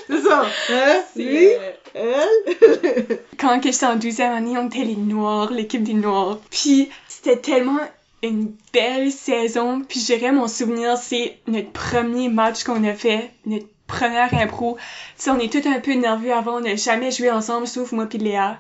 C'est ça! Hein? Lui? Elle? Quand j'étais en 12e année, on était les Noirs, l'équipe des Noirs. Puis c'était tellement une belle saison. Puis je dirais, mon souvenir, c'est notre premier match qu'on a fait, notre première impro. Tu sais, on est tous un peu nerveux avant, on n'a jamais joué ensemble, sauf moi puis Léa.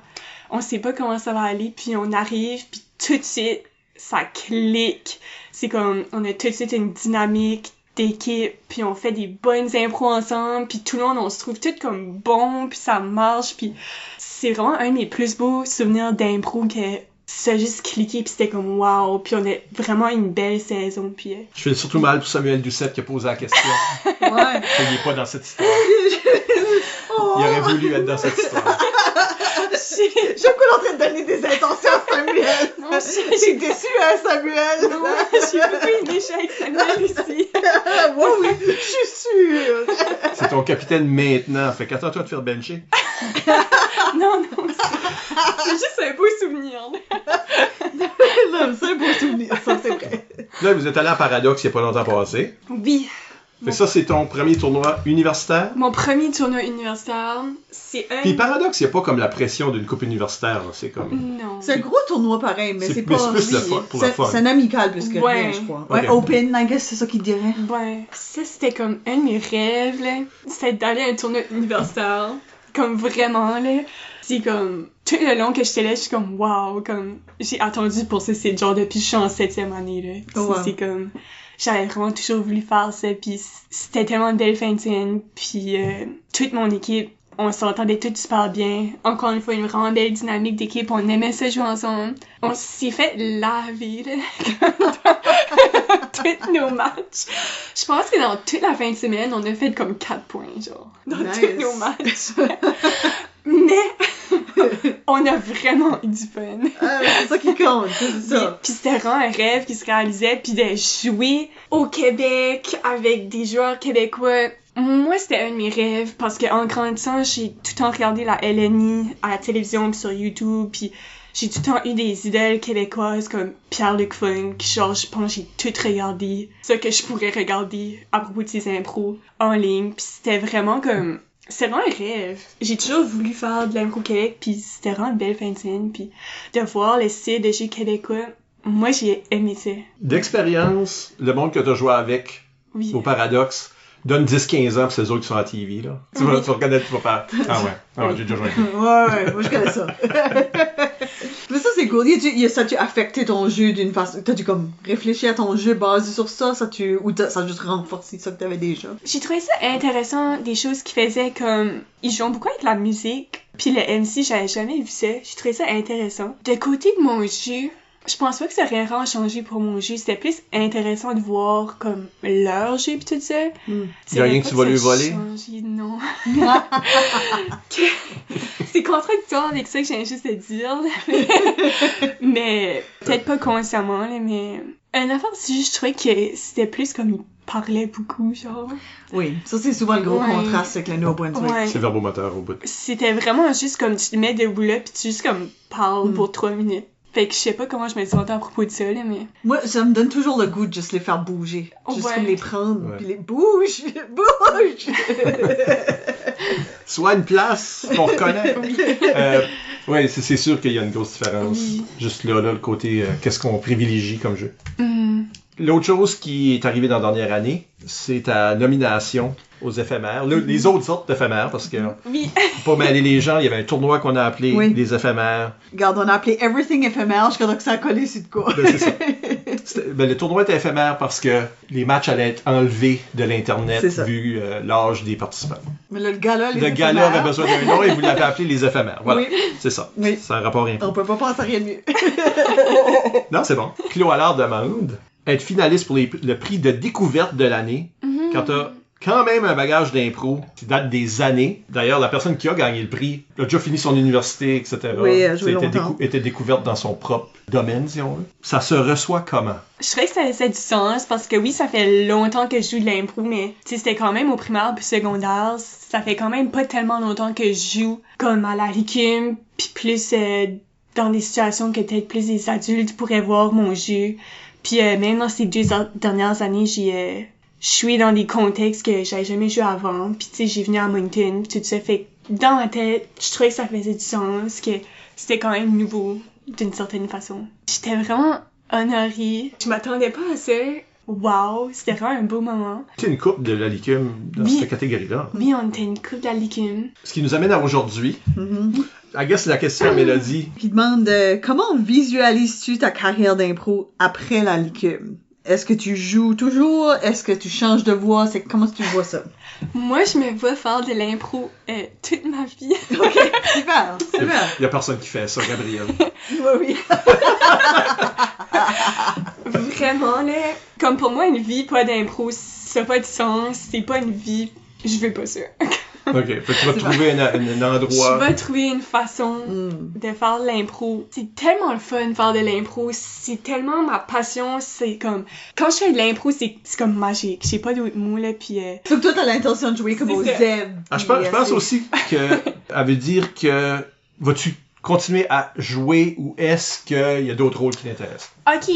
On sait pas comment ça va aller, puis on arrive, puis tout de suite, ça clique. C'est comme, on a tout de suite une dynamique d'équipe, puis on fait des bonnes impros ensemble, puis tout le monde, on se trouve tous comme bons, puis ça marche, puis c'est vraiment un de mes plus beaux souvenirs d'impro que ça a juste cliqué, puis c'était comme wow, puis on a vraiment une belle saison, puis... Je fais surtout mal pour Samuel Doucette qui a posé la question. Ouais. Il n'est pas dans cette histoire. Il aurait voulu être dans cette histoire. J'aime qu'on est en train de donner des intentions à Samuel. Non, J'ai déçu, hein, Samuel. Non, j'ai beaucoup aimé jouer avec Samuel aussi. Oui, je suis sûre. C'est ton capitaine maintenant. Fait qu'attends-toi de faire bencher. Non, c'est juste un beau souvenir. Non, c'est un beau souvenir, ça, c'est vrai. Là, vous êtes allé à Paradox il n'y a pas longtemps passé. Oui. Fait que ça, c'est ton premier tournoi universitaire. Mon premier tournoi universitaire, c'est un... Puis Paradox, il n'y a pas comme la pression d'une coupe universitaire. Là. C'est comme... Non. C'est un gros tournoi pareil, mais c'est pas... plus le fun, pour le fun. C'est un amical plus que Ouais. rien, je crois. Ouais, Ok. open, I guess, c'est ça qu'il dirait. Ouais. Ça, c'était comme un de mes rêves, là. C'était d'aller à un tournoi universitaire. Comme vraiment, là. C'est comme... Tout le long que j'étais là, je suis comme wow, comme... J'ai attendu pour ça, c'est genre depuis que je suis en 7e année, là. Ouais. C'est comme... J'avais vraiment toujours voulu faire ça, puis c'était tellement une belle fin de semaine, puis toute mon équipe, on s'entendait tous super bien. Encore une fois, une vraiment belle dynamique d'équipe, on aimait ça jouer ensemble. On s'est fait laver, là, tous nos matchs. Je pense que dans toute la fin de semaine, on a fait comme 4 points, genre, dans Nice. tous nos matchs. Mais on a vraiment eu du fun. Ah, c'est ça qui compte, c'est ça. Puis c'était vraiment un rêve qui se réalisait, puis de jouer au Québec avec des joueurs québécois. Moi, c'était un de mes rêves, parce qu'en grandissant, j'ai tout le temps regardé la LNI à la télévision puis sur YouTube, puis j'ai tout le temps eu des idoles québécoises comme Pierre-Luc Funk, genre, je pense que j'ai tout regardé, ce que je pourrais regarder à propos de ses impros en ligne, puis c'était vraiment comme... C'est vraiment un rêve. J'ai toujours voulu faire de l'impro Québec, puis c'était vraiment une belle fin de semaine, puis de voir les styles de jeux québécois, moi j'ai aimé ça. D'expérience, le monde que tu as joué avec Oui. au Paradoxe donne 10-15 ans pour ces autres qui sont à TV. Là. Tu vas reconnaître, tu vas faire. Ah ouais, j'ai déjà joué. Ouais, moi je connais ça. Mais ça c'est cool. Ça a-tu affecté ton jeu d'une façon... T'as-tu comme réfléchi à ton jeu basé sur ça? Ou ça a juste renforcé ça que t'avais déjà? J'ai trouvé ça intéressant, des choses qui faisaient comme... Ils jouent beaucoup avec la musique, puis le MC, j'avais jamais vu ça. J'ai trouvé ça intéressant. De côté de mon jeu, je pense pas que ça aurait vraiment changé pour mon jeu. C'était plus intéressant de voir comme leur jeu pis tout ça. Y a rien que tu vas lui voler? Changé, non. C'est contradictoire avec ça que j'ai juste à dire. Mais peut-être pas consciemment, là, mais... Une affaire, c'est juste, je trouvais que c'était plus comme ils parlaient beaucoup, genre. Oui, ça c'est souvent le gros Ouais. contraste avec le Nouveau-Brunswick. Ouais. C'est verbomoteur au bout. C'était vraiment juste comme tu te mets debout là pis tu juste comme parles pour 3 minutes. Fait que je sais pas comment je me sentais à propos de ça, là, mais... Moi, ça me donne toujours le goût de juste les faire bouger. Juste Ouais. comme les prendre, Ouais. puis les bouge, bouge! Soit une place qu'on reconnaît. Oui, c'est sûr qu'il y a une grosse différence. Oui. Juste là, le côté qu'est-ce qu'on privilégie comme jeu. Mhm. L'autre chose qui est arrivée dans la dernière année, c'est ta nomination aux éphémères. Les autres sortes d'éphémères, parce que Oui. pour pas mêler les gens, il y avait un tournoi qu'on a appelé Oui. les éphémères. Regarde, on a appelé Everything éphémère, je crois que ça a collé sur de quoi. Ben, c'est ça. Le tournoi était éphémère parce que les matchs allaient être enlevés de l'Internet C'est ça. vu l'âge des participants. Mais là, le gars-là, les Le éphémères, gars-là avait besoin d'un nom et vous l'avez appelé les éphémères. Voilà, Oui. c'est ça. Oui. C'est un rapport info. On peut pas penser à rien de mieux. Non, c'est bon. Claude Allard demande être finaliste pour le prix de découverte de l'année quand t'as quand même un bagage d'impro qui date des années. D'ailleurs, la personne qui a gagné le prix a déjà fini son université, etc. Oui, elle a joué Ça longtemps. était découverte dans son propre domaine, si on veut. Ça se reçoit comment? Je trouvais que ça faisait du sens parce que oui, ça fait longtemps que je joue de l'impro, mais tu sais, c'était quand même au primaire puis secondaire. Ça fait quand même pas tellement longtemps que je joue comme à la récume puis plus dans des situations que peut-être plus des adultes pourraient voir mon jeu. Puis même dans ces 2 dernières années, je suis dans des contextes que j'avais jamais joué avant. Puis tu sais, j'ai venu à Moncton, tout ça. Fait que dans ma tête, je trouvais que ça faisait du sens, que c'était quand même nouveau d'une certaine façon. J'étais vraiment honorée. Je m'attendais pas à ça. Wow, c'était vraiment un beau moment. C'est une coupe de la licume dans Oui. cette catégorie-là. Oui, on était une coupe de la licume. Ce qui nous amène à aujourd'hui. Mhm. I guess c'est la question à Mélodie. Qui demande comment visualises-tu ta carrière d'impro après la licume? Est-ce que tu joues toujours? Est-ce que tu changes de voix? Comment tu vois ça? Moi, je me vois faire de l'impro toute ma vie. Ok, super, super. Il y a personne qui fait ça, Gabrielle. Oui. Vraiment, là. Comme pour moi, une vie pas d'impro, ça n'a pas de sens. C'est pas une vie. Je veux pas ça. OK. Fait que tu vas trouver un endroit. Je vais trouver une façon de faire de l'impro. C'est tellement le fun de faire de l'impro. C'est tellement ma passion. C'est comme... Quand je fais de l'impro, c'est comme magique. J'ai pas d'autres mots, là, puis... Donc toi, t'as l'intention de jouer comme au C'est Zeb. Ah, je pense aussi que elle veut dire que vas-tu continuer à jouer ou est-ce qu'il y a d'autres rôles qui t'intéressent? Ok,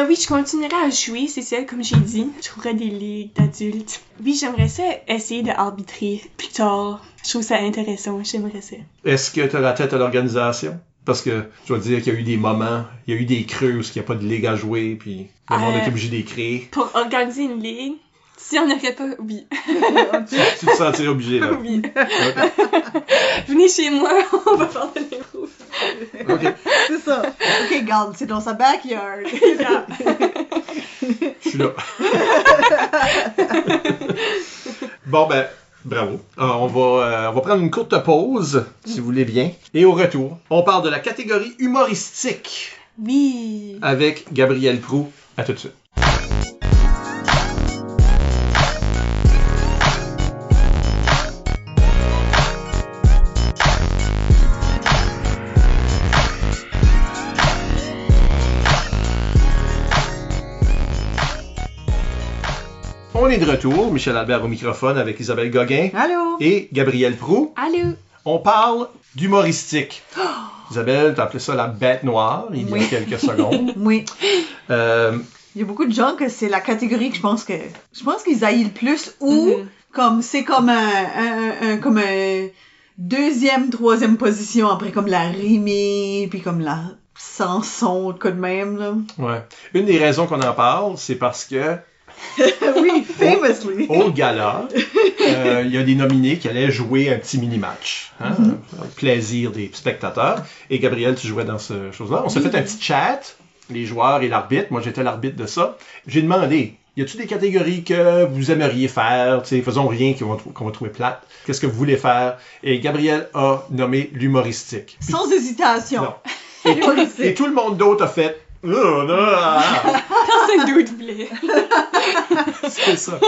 oui, je continuerai à jouer, c'est ça, comme j'ai dit. Je trouverai des ligues d'adultes. Oui, j'aimerais ça essayer d'arbitrer plus tard. Je trouve ça intéressant, j'aimerais ça. Est-ce que tu as la tête à l'organisation? Parce que je dois dire qu'il y a eu des moments, il y a eu des creux où il n'y a pas de ligue à jouer, puis le monde est obligé d'écrire. Pour organiser une ligue, si on n'aurait pas... Oui. Tu te sentirais obligé, là. Oui. OK. Venez chez moi, on va faire de l'impro. OK. C'est ça. Ok, garde, c'est dans sa backyard. Je suis là. Bon, ben, bravo. On va prendre une courte pause, si vous voulez bien. Et au retour, on parle de la catégorie humoristique Oui. avec Gabrielle Proulx. À tout de suite. On est de retour, Michel Albert au microphone avec Isabelle Gauguin Allô? et Gabrielle Proulx. Allô? On parle d'humoristique. Isabelle, t'as appelé ça la bête noire il y a quelques secondes. Oui. Euh, Il y a beaucoup de gens que c'est la catégorie que je pense qu'ils haïssent le plus ou comme c'est comme comme un deuxième, troisième position après comme la rimée puis comme la Samson, de quoi de même là. ouais. Une des raisons qu'on en parle, c'est parce que Oui, famously. au gala, il y a des nominés qui allaient jouer un petit mini-match. Hein, avec plaisir des spectateurs. Et Gabrielle, tu jouais dans ce chose-là. On s'est fait un petit chat, les joueurs et l'arbitre. Moi, j'étais l'arbitre de ça. J'ai demandé, y a-t-il des catégories que vous aimeriez faire? T'sais, faisons rien qu'on va trouver plate. Qu'est-ce que vous voulez faire? Et Gabrielle a nommé l'humoristique. Sans hésitation. Non. Et tout le monde d'autre a fait... Personne d'autre voulait. C'est ça.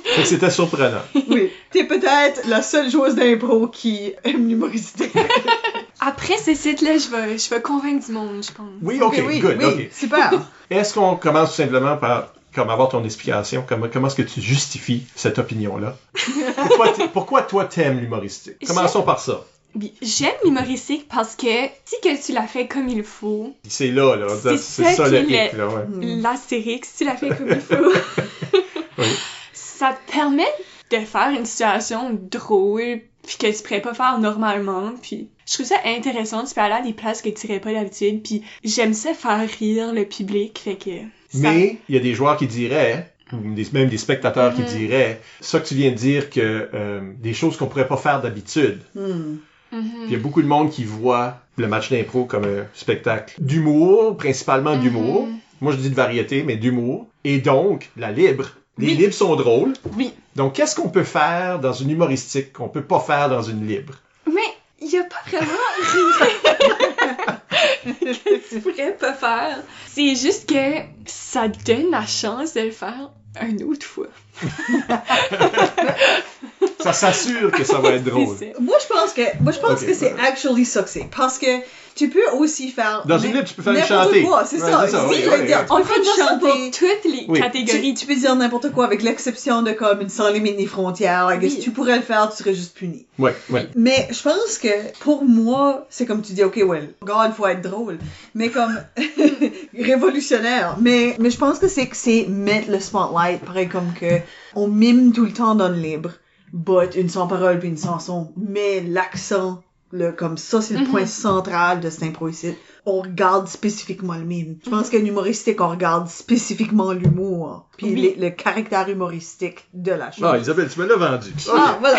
Fait que c'était surprenant. Oui. T'es peut-être la seule joueuse d'impro qui aime l'humoristique. Après ce site-là, je vais convaincre du monde, je pense. Oui, OK, oui, good, oui, OK. super. Est-ce qu'on commence tout simplement par avoir ton explication? Comment est-ce que tu justifies cette opinion-là? Pourquoi toi t'aimes l'humoristique? Commençons par ça. Oui, j'aime l'humoristique parce que si que tu l'as fait comme il faut, C'est là, C'est ça ça le qui hic, est- là, ouais. l'astérix, si tu l'as fait comme il faut, Oui. ça te permet de faire une situation drôle puis que tu pourrais pas faire normalement, puis je trouve ça intéressant, tu peux aller à des places que tu irais pas d'habitude, puis j'aime ça faire rire le public, fait que... ça- Mais il y a des joueurs qui diraient, ou même des spectateurs qui diraient, ça que tu viens de dire, que des choses qu'on pourrait pas faire d'habitude. Puis il y a beaucoup de monde qui voit le match d'impro comme un spectacle d'humour, principalement d'humour. Moi, je dis de variété, mais d'humour. Et donc, la libre. Les Oui. libres sont drôles. Oui. Donc, qu'est-ce qu'on peut faire dans une humoristique qu'on peut pas faire dans une libre? Mais il y a pas vraiment rien que tu pourrais pas faire. C'est juste que ça te donne la chance de le faire une autre fois. Ça s'assure que ça va être drôle. C'est ça. Moi, je pense Ok, que c'est ouais. actually ça que c'est. Parce que tu peux aussi faire... Dans une libre, tu peux faire n'importe chanter. quoi, c'est Ouais, ça. c'est ça, Oui, oui, je veux oui, dire, oui. tu On peux fait ça pour chanter... toutes les Oui. catégories. Tu peux dire n'importe quoi avec l'exception de comme une sans limite ni frontières. Like, Oui. Si tu pourrais le faire, tu serais juste puni. Ouais, ouais. Mais je pense que pour moi, c'est comme tu dis, ok, well, God, il faut être drôle. Mais comme révolutionnaire. Mais je pense que c'est mettre le spotlight, pareil comme que on mime tout le temps dans le libre, but une sans parole puis une chanson, mais l'accent, comme ça, c'est le point central de cette impro ici. On regarde spécifiquement le mime. Je pense qu'un humoristique, on regarde spécifiquement l'humour, puis Oui. le caractère humoristique de la chose. Ah, Isabelle, tu me l'as vendu. Ah, voilà.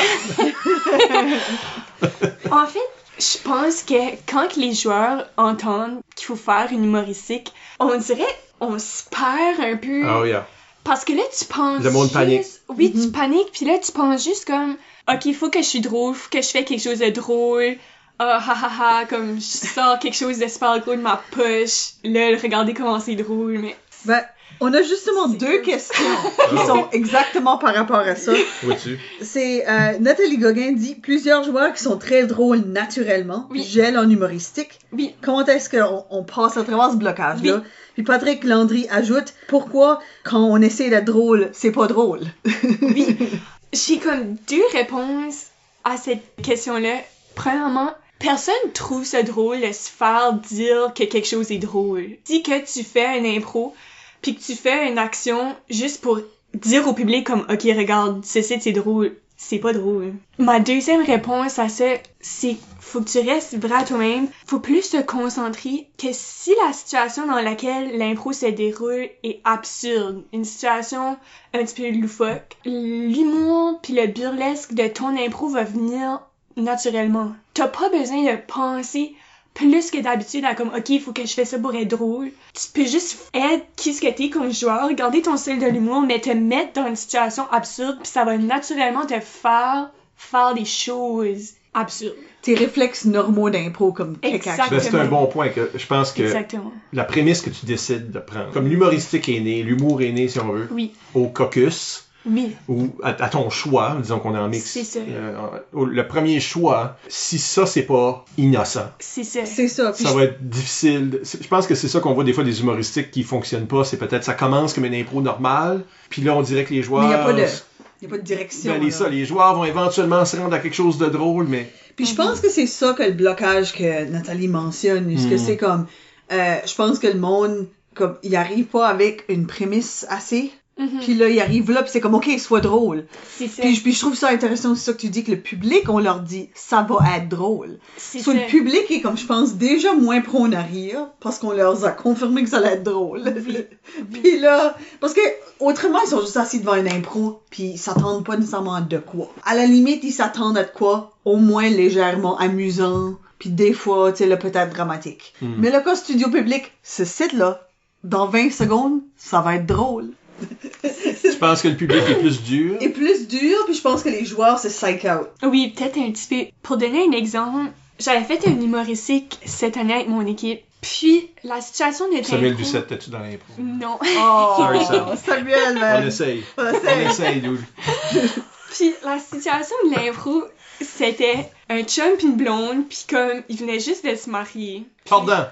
En fait, je pense que quand les joueurs entendent qu'il faut faire une humoristique, on dirait on se perd un peu. Oh, yeah. Parce que là, tu penses Le monde juste... panique. Oui, tu paniques, puis là, tu penses juste comme... OK, il faut que je suis drôle, faut que je fais quelque chose de drôle. Ah, ha, ha, ha, comme je sors quelque chose de super gros de ma poche. Là, regardez comment c'est drôle, mais... Ben, on a justement C'est deux cool. questions qui sont exactement par rapport à ça. Vois-tu? C'est Nathalie Gauguin dit plusieurs joueurs qui sont très drôles naturellement, Oui. gèlent en humoristique. Oui, Comment est-ce qu'on passe à travers ce blocage-là? Oui. Puis Patrick Landry ajoute pourquoi quand on essaie d'être drôle, c'est pas drôle. oui. J'ai comme deux réponses à cette question-là. Premièrement, personne trouve ça drôle de se faire dire que quelque chose est drôle. Si que tu fais une impro, puis que tu fais une action juste pour dire au public comme « Ok, regarde, ceci c'est drôle », c'est pas drôle. Ma deuxième réponse à ça, c'est faut que tu restes vrai à toi-même. Faut plus te concentrer que si la situation dans laquelle l'impro se déroule est absurde, une situation un petit peu loufoque, l'humour puis le burlesque de ton impro va venir naturellement. T'as pas besoin de penser plus que d'habitude à comme ok, il faut que je fasse ça pour être drôle. Tu peux juste être qui ce que t'es comme joueur, garder ton style de l'humour, mais te mettre dans une situation absurde, puis ça va naturellement te faire des choses absurdes. Tes réflexes normaux d'impro comme Exactement. Ben, c'est un bon point. Que je pense que Exactement. la prémisse que tu décides de prendre, comme l'humoristique est né, l'humour est né, si on veut, Oui, au caucus, oui, ou à ton choix, disons qu'on est en mix. C'est ça. Le premier choix, si ça, c'est pas innocent, c'est ça. C'est ça. Puis ça va être difficile. Je pense que c'est ça qu'on voit des fois des humoristiques qui fonctionnent pas. C'est peut-être ça commence comme une impro normale, puis là on dirait que les joueurs... Mais il n'y a pas de direction. Ben, là. les joueurs vont éventuellement se rendre à quelque chose de drôle, mais... Puis je pense que c'est ça que le blocage que Nathalie mentionne, parce que c'est comme, je pense que le monde, comme, il arrive pas avec une prémisse assez, puis là, il arrive là, puis c'est comme, ok, sois drôle. C'est ça. Puis je trouve ça intéressant, c'est ça que tu dis, que le public, on leur dit, ça va être drôle. C'est Soit ça. le public est, comme je pense, déjà moins prône à rire, parce qu'on leur a confirmé que ça allait être drôle. Puis là, parce que autrement, ils sont juste assis devant une impro, puis ils s'attendent pas nécessairement à de quoi. À la limite, ils s'attendent à de quoi, au moins légèrement amusant, puis des fois, tu sais, là, peut-être dramatique. Mais le cas studio public, ce site-là, dans 20 secondes, ça va être drôle. Je pense que le public est plus dur. Et plus dur, puis je pense que les joueurs se psych out. Oui, peut-être un petit peu. Pour donner un exemple, j'avais fait un humoristique cette année avec mon équipe. Puis, la situation de Samuel l'impro- Ducette, t'es-tu dans l'impro? Non. Oh, Sorry, Sam. Samuel, On man. essaye. On On essaye. essaye, dude. Puis, la situation de l'impro, c'était un chum pis une blonde, puis comme, ils venaient juste de se marier. Pardon.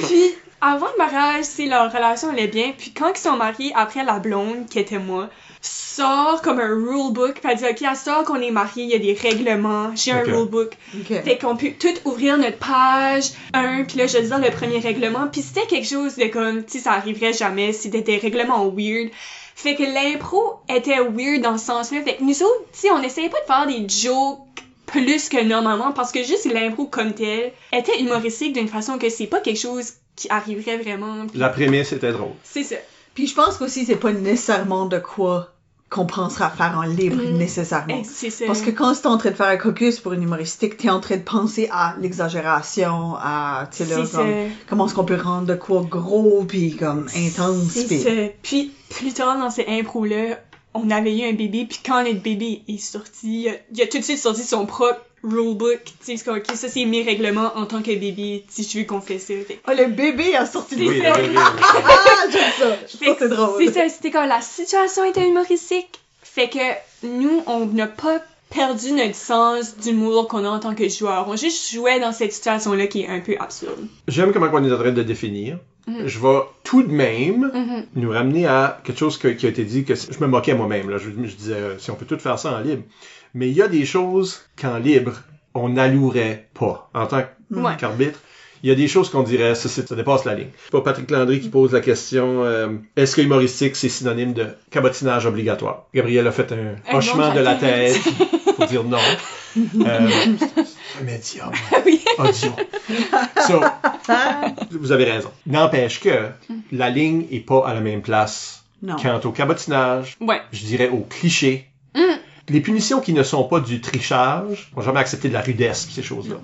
Puis, avant le mariage, c'est leur relation allait bien. Puis quand ils sont mariés, après la blonde, qui était moi, sort comme un rulebook. Puis elle dit, ok, à ce temps qu'on est mariés, il y a des règlements. J'ai un Ok. rulebook. Ok. Fait qu'on peut tout ouvrir notre page 1, puis là, je vais dire le premier règlement. Puis c'était quelque chose de comme, tu sais, ça arriverait jamais. C'était des règlements weird. Fait que l'impro était weird dans ce sens-là. Fait que nous autres, tu sais, on essayait pas de faire des jokes plus que normalement parce que juste l'impro comme tel était humoristique d'une façon que c'est pas quelque chose qui arriverait vraiment. Puis La prémisse était drôle. c'est ça. Puis je pense qu'aussi, c'est pas nécessairement de quoi qu'on pensera faire en libre, nécessairement. C'est ça. Parce que quand t'es en train de faire un caucus pour une humoristique, t'es en train de penser à l'exagération, à, tu sais, là, C'est comme, ça. comment est-ce qu'on peut rendre de quoi gros, puis comme intense, C'est puis... ça. Puis plus tard dans ces impros-là, on avait eu un bébé, puis quand notre bébé est sorti, il a tout de suite sorti son propre rulebook, tu sais, c'est comme, ok, ça c'est mes règlements en tant que bébé, si je veux qu'on fait ça. Fait Oh, le bébé a sorti des Oui, règles. le bébé, Ah, j'aime ça. Je Fait trouve que c'est que drôle. c'est ça, c'était comme la situation était humoristique. Fait que nous, on n'a pas perdu notre sens d'humour qu'on a en tant que joueur. On juste jouait dans cette situation-là qui est un peu absurde. J'aime comment on est en train de définir. Je vais tout de même nous ramener à quelque chose qui a été dit, que je me moquais à moi-même. Là. Je disais, si on peut tout faire ça en libre. Mais il y a des choses qu'en libre, on n'allouerait pas. En tant Ouais. qu'arbitre, il y a des choses qu'on dirait, ça dépasse la ligne. C'est pas Patrick Landry qui pose la question, est-ce que humoristique, c'est synonyme de cabotinage obligatoire? Gabriel a fait un hochement de la tête pour dire non. Un médium. Oui. Audio. So, vous avez raison. N'empêche que la ligne est pas à la même place. Non. Quant au cabotinage, Ouais. je dirais au cliché. Les punitions qui ne sont pas du trichage vont jamais accepter de la rudesse pis ces choses-là.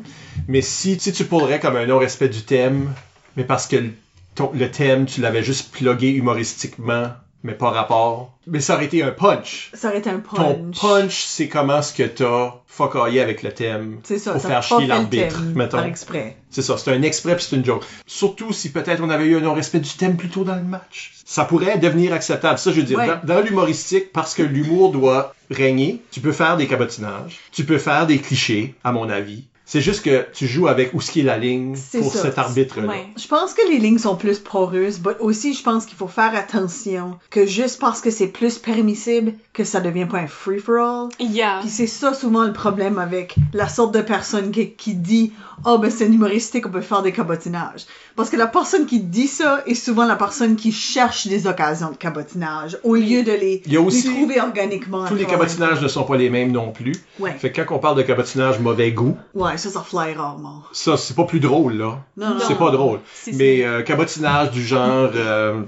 Mais si tu pourrais comme un non-respect du thème, mais parce que le thème, tu l'avais juste plugué humoristiquement, mais pas rapport, mais ça aurait été un punch. Ça aurait été un Ton punch. punch, c'est comment ce que t'as fuckaillé avec le thème C'est ça, pour t'as faire pas chier fait le l'arbitre, thème mettons. par exprès. C'est ça, c'est un exprès pis c'est une joke. Surtout si peut-être on avait eu un non-respect du thème plus tôt dans le match. Ça pourrait devenir acceptable. Ça, je veux dire, Ouais. dans l'humoristique, parce que l'humour doit régner, tu peux faire des cabotinages, tu peux faire des clichés, à mon avis. C'est juste que tu joues avec où ce qui est la ligne C'est pour ça. cet arbitre-là. Ouais. Je pense que les lignes sont plus poreuses, mais aussi je pense qu'il faut faire attention que juste parce que c'est plus permissible, que ça devient pas un free-for-all. Yeah. Puis c'est ça souvent le problème avec la sorte de personne qui dit « Oh, ben c'est une humoristique, on peut faire des cabotinages. » Parce que la personne qui dit ça est souvent la personne qui cherche des occasions de cabotinage au lieu de Il y a aussi- les trouver organiquement. Tous les cabotinages ne sont pas les mêmes non plus. Ouais. Fait que quand on parle de cabotinage mauvais goût, Ouais, ça fly rarement. ça, c'est pas plus drôle, là. Non, non. C'est pas drôle. C'est Mais cabotinage du genre,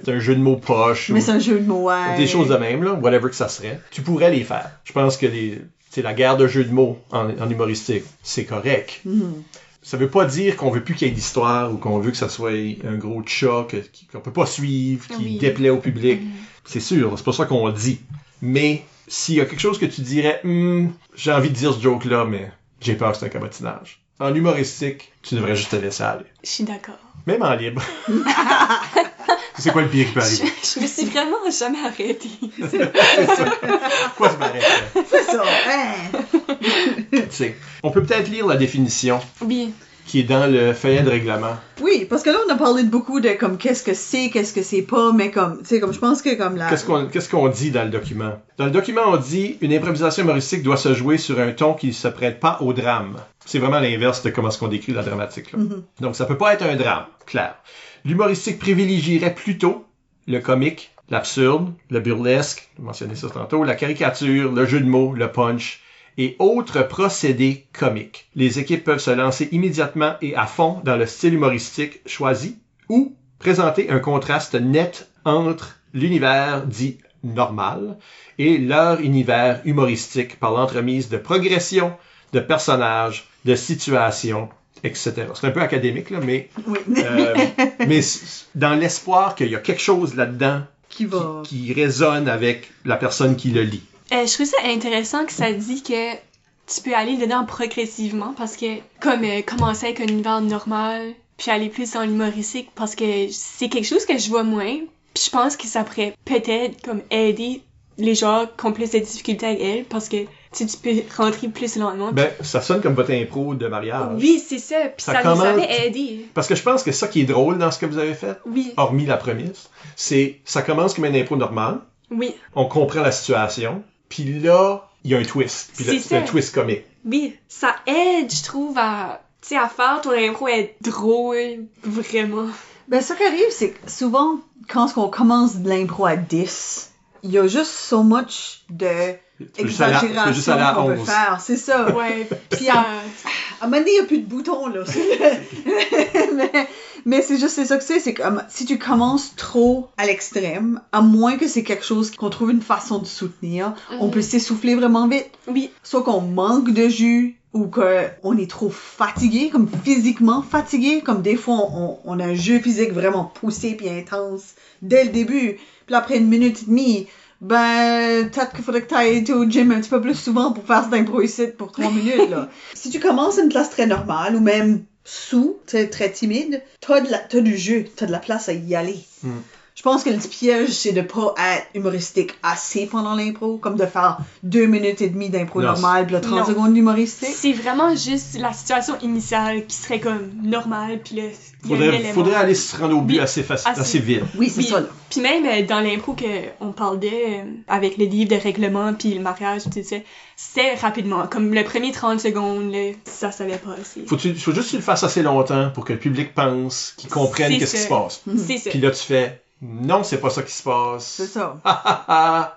c'est un jeu de mots poche. Mais ou c'est un jeu de mots, ouais. des choses de même, là, whatever que ça serait. Tu pourrais les faire. Je pense que c'est la guerre de jeux de mots en humoristique. C'est correct. Ça veut pas dire qu'on veut plus qu'il y ait d'histoire ou qu'on veut que ça soit un gros chat qu'on peut pas suivre, qui Oui. déplaît au public. C'est sûr, c'est pas ça qu'on dit. Mais s'il y a quelque chose que tu dirais, j'ai envie de dire ce joke-là, mais j'ai peur que c'est un cabotinage. En humoristique, tu devrais juste te laisser aller. Je suis d'accord. Même en libre. C'est quoi le pire qui peut arriver? Je me suis vraiment jamais arrêtée. Quoi se barrer? C'est ça, hein? Tu sais, on peut peut-être lire la définition Oui. qui est dans le feuillet de règlement. Oui, parce que là, on a parlé de beaucoup de comme qu'est-ce que c'est pas, mais comme, tu sais, comme je pense que comme la... Qu'est-ce qu'on dit dans le document? Dans le document, on dit une improvisation humoristique doit se jouer sur un ton qui ne se prête pas au drame. C'est vraiment l'inverse de comment est-ce qu'on décrit la dramatique. Là. Donc, ça peut pas être un drame, clair. L'humoristique privilégierait plutôt le comique, l'absurde, le burlesque, j'ai mentionné ça tantôt, la caricature, le jeu de mots, le punch et autres procédés comiques. Les équipes peuvent se lancer immédiatement et à fond dans le style humoristique choisi ou présenter un contraste net entre l'univers dit normal et leur univers humoristique par l'entremise de progression, de personnages, de situations, etc. C'est un peu académique, là, mais, Oui. mais dans l'espoir qu'il y a quelque chose là-dedans qui va... qui résonne avec la personne qui le lit. Je trouve ça intéressant que ça dit que tu peux aller dedans progressivement parce que comme commencer avec un univers normal puis aller plus dans l'humoristique parce que c'est quelque chose que je vois moins puis je pense que ça pourrait peut-être comme aider les gens qui ont plus de difficultés avec elle parce que tu peux rentrer plus lentement. Ben, ça sonne comme votre impro de mariage. Oui, c'est ça. Puis ça nous commence- avait aidé. Parce que je pense que ça qui est drôle dans ce que vous avez fait, Oui, hormis la prémisse, c'est ça commence comme une impro normale, oui, on comprend la situation, puis là, il y a un twist. Puis C'est ça. un twist comique. oui. Ça aide, je trouve, à, tu sais, à faire ton impro être drôle, vraiment. Ben, ce qui arrive, c'est que souvent, quand on commence de l'impro à 10, il y a juste so much de Tu peux juste aller à- tu peux juste exagération aller à qu'on peut 11. faire. C'est ça. Ouais, Puis ça... À un moment donné, il n'y a plus de boutons, là. mais c'est juste, c'est ça que c'est que si tu commences trop à l'extrême, à moins que c'est quelque chose qu'on trouve une façon de soutenir, on peut s'essouffler vraiment vite. Oui, Soit qu'on manque de jus, ou qu'on est trop fatigué, comme physiquement fatigué, comme des fois on a un jeu physique vraiment poussé puis intense dès le début. Puis après une minute et demie, peut-être qu'il faudrait que tu ailles été au gym un petit peu plus souvent pour faire cette impro ici pour 3 minutes, là. Si tu commences une classe très normale ou même très timide, t'as du jeu, t'as de la place à y aller. Je pense que le petit piège, c'est de pas être humoristique assez pendant l'impro, comme de faire 2 minutes et demie d'impro normale, puis là 30 secondes d'humoristique. C'est vraiment juste la situation initiale qui serait comme normale, puis là, faudrait aller se rendre au but assez vite. Oui, c'est ça, là. Puis même dans l'impro qu'on parlait avec le livre de règlement, puis le mariage, tout ça, c'était rapidement. Comme le premier 30 secondes, là, ça savait pas assez. Faut juste que tu le fasses assez longtemps pour que le public pense, qu'il comprenne qu'est-ce qui se passe. C'est ça. Puis là, tu fais... Non, c'est pas ça qui se passe. C'est ça.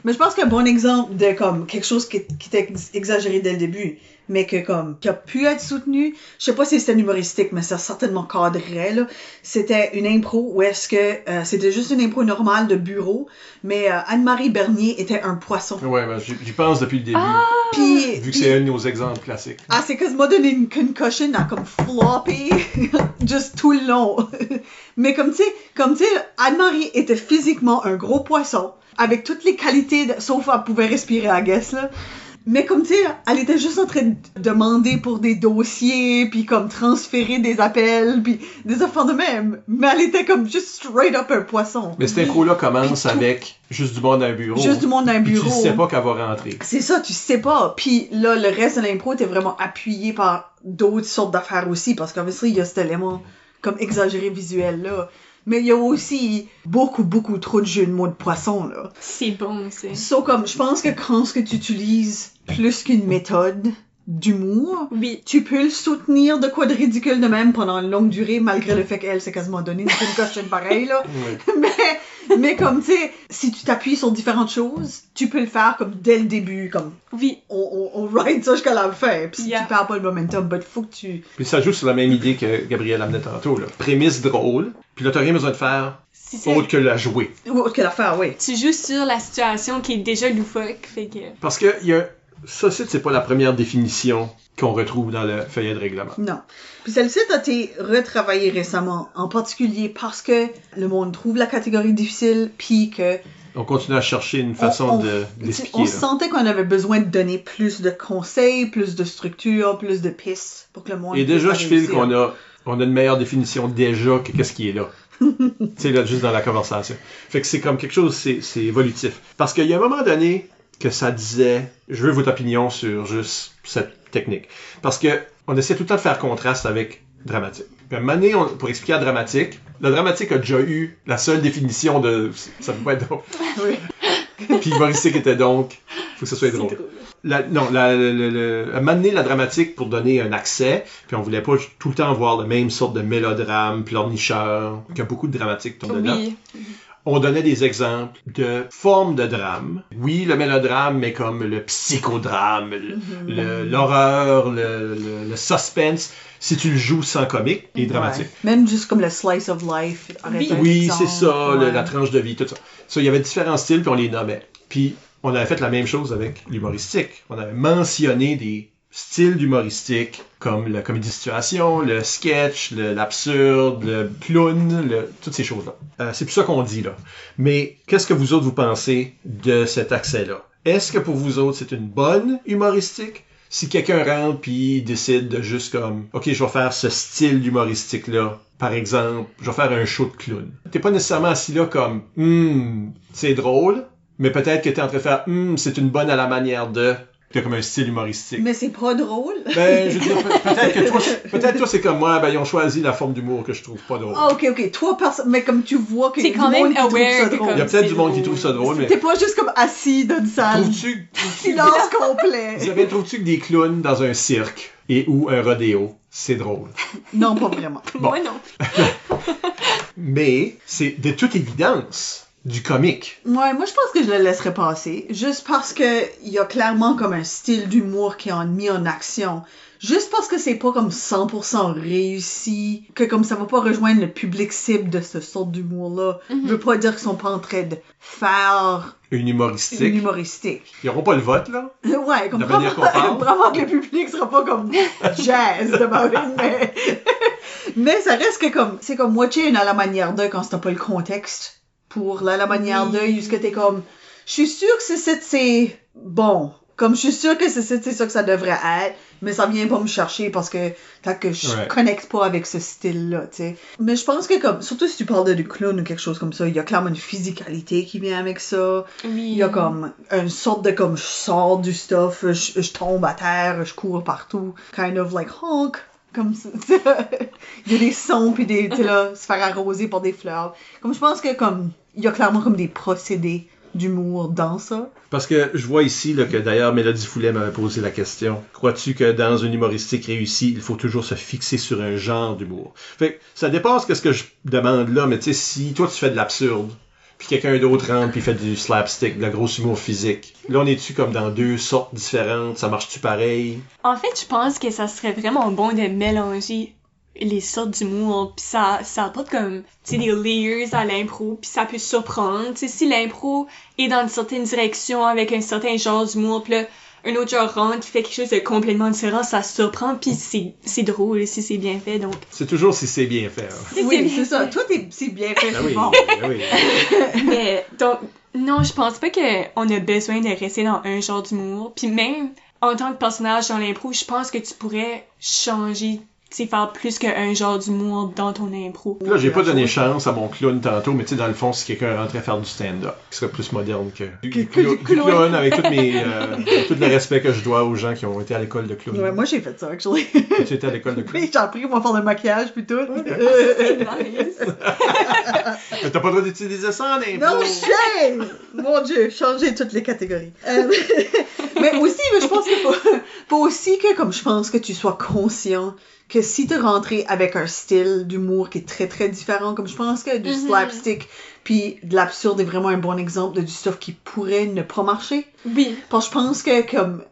Mais je pense qu'un bon exemple de comme quelque chose qui était exagéré dès le début, mais qui a pu être soutenu, je sais pas si c'était humoristique, mais ça certainement cadrait, là. C'était une impro où est-ce que c'était juste une impro normale de bureau, mais Anne-Marie Bernier était un poisson. Ouais, ben, j'y pense depuis le début. Vu que c'est un de nos exemples classiques. C'est quasiment donné une concussion à comme floppy, juste tout le long. Mais comme tu sais, Anne-Marie était physiquement un gros poisson, avec toutes les qualités, sauf elle pouvait respirer, I guess, là. Mais comme tu sais, elle était juste en train de demander pour des dossiers, puis comme transférer des appels, puis des affaires de même. Mais elle était comme juste straight up un poisson. Mais cette impro-là commence avec juste du monde dans un bureau. Juste du monde dans un bureau. Puis tu sais pas qu'elle va rentrer. C'est ça, tu sais pas. Puis là, le reste de l'impro était vraiment appuyé par d'autres sortes d'affaires aussi, parce qu'obviously, il y a cet élément comme exagéré visuel là. Mais il y a aussi beaucoup trop de jeux de mots de poisson, là. C'est bon, c'est... Comme, je pense que quand tu utilises plus qu'une méthode d'humour, tu peux le soutenir de quoi de ridicule de même pendant une longue durée, malgré le fait qu'elle s'est quasiment donné une concussion pareille, là. Mais comme, tu sais, si tu t'appuies sur différentes choses, tu peux le faire comme dès le début, comme... On ride ça jusqu'à la fin, puis si tu perds pas le momentum, faut que tu... Puis ça joue sur la même idée que Gabrielle amenait tantôt, là. Prémisse drôle, puis là, t'as rien besoin de faire autre que la jouer. Autre que la faire, oui. Tu joues sur la situation qui est déjà loufoque, fait que... Parce que ça, c'est pas la première définition qu'on retrouve dans le feuillet de règlement. Non. Puis celle-ci a été retravaillée récemment, en particulier parce que le monde trouve la catégorie difficile, puis que... On continue à chercher une façon de l'expliquer. On sentait qu'on avait besoin de donner plus de conseils, plus de structure, plus de pistes pour que le monde... Et déjà, je file qu'on a une meilleure définition déjà que qu'est-ce qui est là. Tu sais, là, juste dans la conversation. Fait que c'est comme quelque chose, c'est évolutif. Parce qu'il y a un moment donné que ça disait, je veux votre opinion sur juste cette technique. Parce que on essaie tout le temps de faire contraste avec dramatique. Puis à un moment donné, pour expliquer la dramatique a déjà eu la seule définition de ça peut pas être drôle. Oui. Puis humoristique était donc, faut que ça soit drôle. À un moment donné, la dramatique pour donner un accès, puis on voulait pas tout le temps voir le même sorte de mélodrame, pleurnicheur, qu'il y a beaucoup de dramatique qui tombent dedans. On donnait des exemples de formes de drame. Oui, le mélodrame, mais comme le psychodrame, l'horreur, le suspense. Si tu le joues sans comique et dramatique. Même juste comme le slice of life. Oui, c'est ça, la tranche de vie, tout ça. Il y avait différents styles, puis on les nommait. Puis on avait fait la même chose avec l'humoristique. On avait mentionné des styles d'humoristique comme la comédie de situation, le sketch, l'absurde, le clown, toutes ces choses-là. C'est plus ça qu'on dit là. Mais qu'est-ce que vous autres vous pensez de cet accès-là? Est-ce que pour vous autres c'est une bonne humoristique? Si quelqu'un rentre puis décide de juste comme OK, je vais faire ce style d'humoristique-là. Par exemple, je vais faire un show de clown. T'es pas nécessairement assis là comme c'est drôle, mais peut-être que t'es en train de faire c'est une bonne à la manière de... T'as comme un style humoristique. Mais c'est pas drôle. Ben, je veux dire, peut-être toi, c'est comme moi, ben, ils ont choisi la forme d'humour que je trouve pas drôle. Ah, ok. Toi, mais comme tu vois qu'il y a du monde qui trouve ça drôle. Il y a peut-être du monde qui trouve ça drôle, mais... T'es pas juste comme assis dans une salle. Silence complet. Isabelle, trouves-tu que des clowns dans un cirque ou un rodéo, c'est drôle? Non, pas vraiment. Bon. Moi, non. Mais, c'est de toute évidence... du comique. Ouais, moi je pense que je le laisserais passer, juste parce que il y a clairement comme un style d'humour qui est mis en action. Juste parce que c'est pas comme 100% réussi, que comme ça va pas rejoindre le public cible de ce sort d'humour-là, veut pas dire qu'ils sont pas en train de faire une humoristique. Ils auront pas le vote, là? Ouais, comme vraiment que le public sera pas comme jazz about it, mais ça reste que comme, c'est comme watcher une à la manière de quand t'as pas le contexte pour la manière de, jusqu'à t'es comme, Je suis sûre que c'est bon. Comme je suis sûre que c'est ça que ça devrait être, mais ça vient pas me chercher parce que tant que je connecte pas avec ce style-là, tu sais. Mais je pense que comme, surtout si tu parles de clown ou quelque chose comme ça, il y a clairement une physicalité qui vient avec ça. Oui. Il y a comme une sorte de comme je sors du stuff, je tombe à terre, je cours partout, kind of like honk. Comme ça. Il y a des sons puis des, tu sais là, se faire arroser par des fleurs. Comme je pense que comme, il y a clairement comme des procédés d'humour dans ça. Parce que je vois ici là, que d'ailleurs Mélodie Foulet m'avait posé la question. Crois-tu que dans une humoristique réussie, il faut toujours se fixer sur un genre d'humour? Fait que ça dépasse que ce que je demande là, mais tu sais, si toi tu fais de l'absurde, puis quelqu'un d'autre rentre puis fait du slapstick, de la grosse humour physique, là on est-tu comme dans deux sortes différentes? Ça marche-tu pareil? En fait, je pense que ça serait vraiment bon de mélanger les sortes d'humour, pis ça apporte comme, tu sais, des layers à l'impro, pis ça peut surprendre. Tu sais, si l'impro est dans une certaine direction avec un certain genre d'humour, pis là, un autre genre rentre qui fait quelque chose de complètement différent, ça surprend, pis c'est drôle si c'est bien fait, donc... C'est toujours si c'est bien fait. Hein. Oui, c'est ça. Toi, c'est bien fait, Ah c'est oui, bon. oui. Mais, donc, non, je pense pas qu'on a besoin de rester dans un genre d'humour, pis même, en tant que personnage dans l'impro, je pense que tu pourrais changer, tu sais, faire plus qu'un genre d'humour dans ton impro. Là, j'ai pas donné chance à mon clown tantôt, mais tu sais, dans le fond, si quelqu'un rentrait faire du stand-up, qui serait plus moderne que du clown, avec tout le respect que je dois aux gens qui ont été à l'école de clown. Ouais, moi, j'ai fait ça, actually. Tu étais à l'école de clown? Oui, j'ai appris comment faire le maquillage, puis tout. C'est nice. Mais t'as pas le droit d'utiliser ça en impro! Non, shame! Mon Dieu, changer toutes les catégories. Mais aussi, je pense qu'il faut aussi que, comme je pense que tu sois conscient que si tu rentré avec un style d'humour qui est très très différent, comme je pense que du slapstick puis de l'absurde est vraiment un bon exemple de du stuff qui pourrait ne pas marcher. Oui. Parce que je pense que comme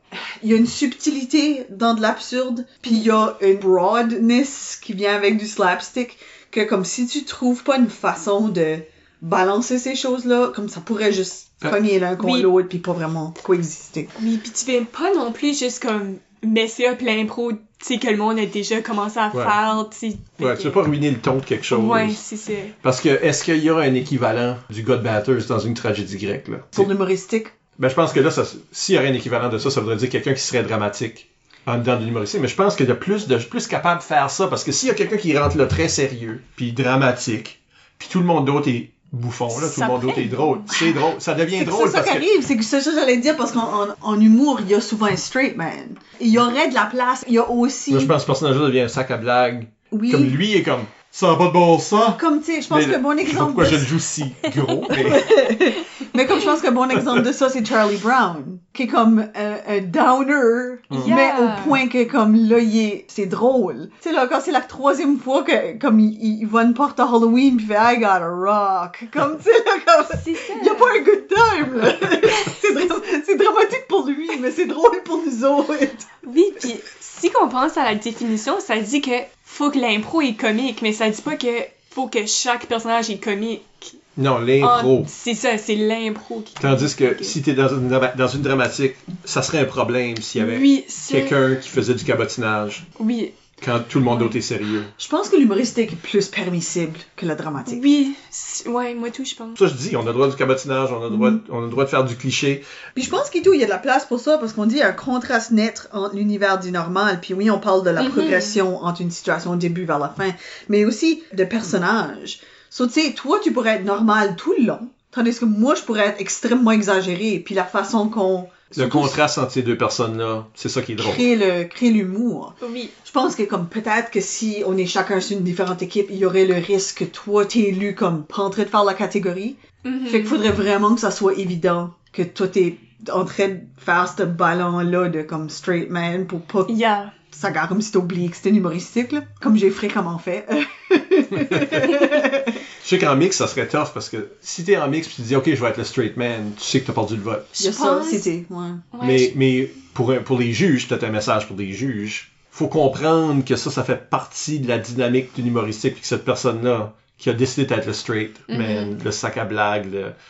il y a une subtilité dans de l'absurde, puis il y a une broadness qui vient avec du slapstick que comme si tu trouves pas une façon de balancer ces choses-là, comme ça pourrait juste cogner l'un contre l'autre puis pas vraiment coexister. Oui, pis tu veux pas non plus juste comme messer up l'impro, tu sais, que le monde a déjà commencé à faire, tu sais. Ouais, tu veux pas ruiner le ton de quelque chose. Ouais, c'est ça. Parce que, est-ce qu'il y aura un équivalent du Godbatters dans une tragédie grecque, là? Pour l'humoristique? Ben, je pense que là, s'il y aurait un équivalent de ça, ça voudrait dire quelqu'un qui serait dramatique en dedans de l'humoristique. Mais je pense qu'il y a plus capable de faire ça, parce que s'il y a quelqu'un qui rentre là très sérieux, puis dramatique, puis tout le monde d'autre est bouffon, là, tout le monde d'autre est drôle. C'est drôle. Ça devient drôle parce que... C'est ça qui arrive, c'est que c'est ça que j'allais dire, parce qu'en humour, il y a souvent un straight man. Il y aurait de la place, il y a aussi... Moi, je pense que ce personnage-là devient un sac à blagues. Oui. Comme lui est comme... Ça n'a pas de bon sens. Comme, tu sais, je pense que bon exemple... Pourquoi je le joue si gros, mais comme je pense que bon exemple de ça, c'est Charlie Brown, qui est comme un downer, mais au point que comme là, c'est drôle. Tu sais là, quand c'est la troisième fois que comme il va à une porte à Halloween pis fait I gotta rock, comme tu sais là, comme il y a pas un good time là. c'est dramatique pour lui, mais c'est drôle pour nous autres. Oui, pis si qu'on pense à la définition, ça dit que faut que l'impro est comique, mais ça dit pas que faut que chaque personnage est comique. Non, l'impro. C'est ça, c'est l'impro qui... Tandis que si t'es dans une dramatique, ça serait un problème s'il y avait quelqu'un qui faisait du cabotinage. Oui. Quand tout le monde d'autre est sérieux. Je pense que l'humoristique est plus permissible que la dramatique. Oui. Ouais, moi tout, je pense. Ça, je dis, on a le droit du cabotinage, on a le droit de faire du cliché. Puis je pense qu'il y a de la place pour ça, parce qu'on dit un contraste net entre l'univers du normal, puis oui, on parle de la progression entre une situation au début vers la fin, mais aussi de personnages. So, tu sais, toi, tu pourrais être normal tout le long, tandis que moi, je pourrais être extrêmement exagéré, puis la façon qu'on... Le contraste entre ces deux personnes-là, c'est ça qui est drôle. Créer l'humour. Oui. Je pense que comme peut-être que si on est chacun sur une différente équipe, il y aurait le risque que toi, t'es élu comme pas en train de faire la catégorie. Fait qu'il faudrait vraiment que ça soit évident que toi, t'es en train de faire ce ballon-là de comme straight man pour pas... Ça garde comme si t'oublies que c'était une humoristique, là. Comme j'ai fréquemment fait. Je sais qu'en mix, ça serait tough parce que si t'es en mix pis tu dis, OK, je vais être le straight man, tu sais que t'as perdu le vote. Il y a ça, c'était, Mais pour les juges, peut-être un message pour les juges, faut comprendre que ça fait partie de la dynamique d'une humoristique pis que cette personne-là, qui a décidé d'être le straight man, le sac à blague,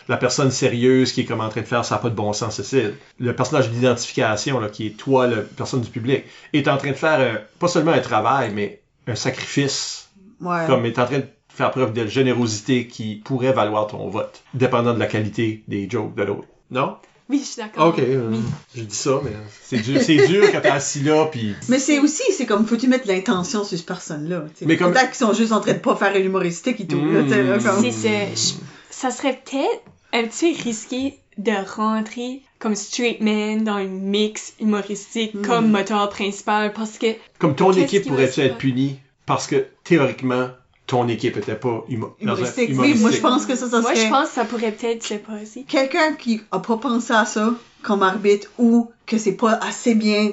la personne sérieuse qui est comme en train de faire ça n'a pas de bon sens, Cécile. Le personnage d'identification, là, qui est toi, la personne du public, est en train de faire pas seulement un travail, mais un sacrifice. Ouais. Comme est en train de faire preuve de générosité qui pourrait valoir ton vote, dépendant de la qualité des jokes de l'autre. Non? Oui, je suis d'accord. Ok, Oui. je dis ça, mais c'est dur quand t'es assis là, puis... Mais c'est comme, faut-tu mettre l'intention sur cette personne-là. Mais comme- Peut-être qu'ils sont juste en train de pas faire un humoristique et tout. Là, tu sais, là, comme... C'est ça. Ça serait peut-être un petit peu risqué de rentrer comme straight man dans une mix humoristique comme moteur principal parce que... Comme ton Qu'est-ce équipe qui va pourrait-tu se être passer? punie parce que, théoriquement, ton équipe était pas Humoristique. Oui, moi je pense que ça Moi, serait je pense que ça pourrait peut-être se passer. quelqu'un qui a pas pensé à ça comme arbitre ou que c'est pas assez bien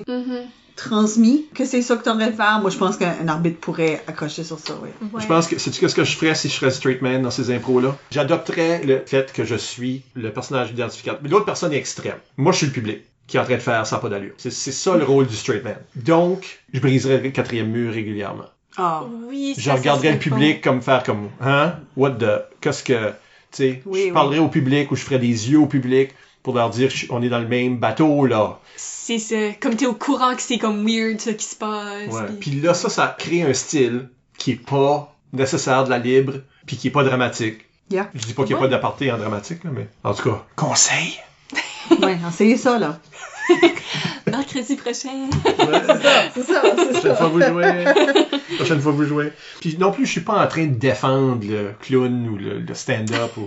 transmis que c'est ça que t'aurais à faire. Moi, je pense qu'un arbitre pourrait accrocher sur ça, oui. Je pense que, sais-tu qu'est-ce que je ferais si je serais straight man dans ces impros-là? J'adopterais le fait que je suis le personnage identificateur. Mais l'autre personne est extrême. Moi, je suis le public qui est en train de faire ça, pas d'allure. C'est ça le rôle du straight man. Donc, je briserais le 4e mur régulièrement. Ah. Oui, Je regarderais le public comme faire comme, hein? What the... Qu'est-ce que... Tu sais, Oui, je parlerais au public ou je ferais des yeux au public pour leur dire, on est dans le même bateau, là. C'est ça. Comme t'es au courant que c'est comme weird, ça qui se passe. Ouais. puis- Puis là, ça crée un style qui est pas nécessaire de la libre, puis qui est pas dramatique. Yeah. Je dis pas qu'il y a pas d'aparté en dramatique, là, mais en tout cas, conseil! Ouais, essayez ça, là. Mercredi prochain. C'est ça. Prochaine fois vous jouez. Puis non plus, je suis pas en train de défendre le clown ou le stand-up. Ou...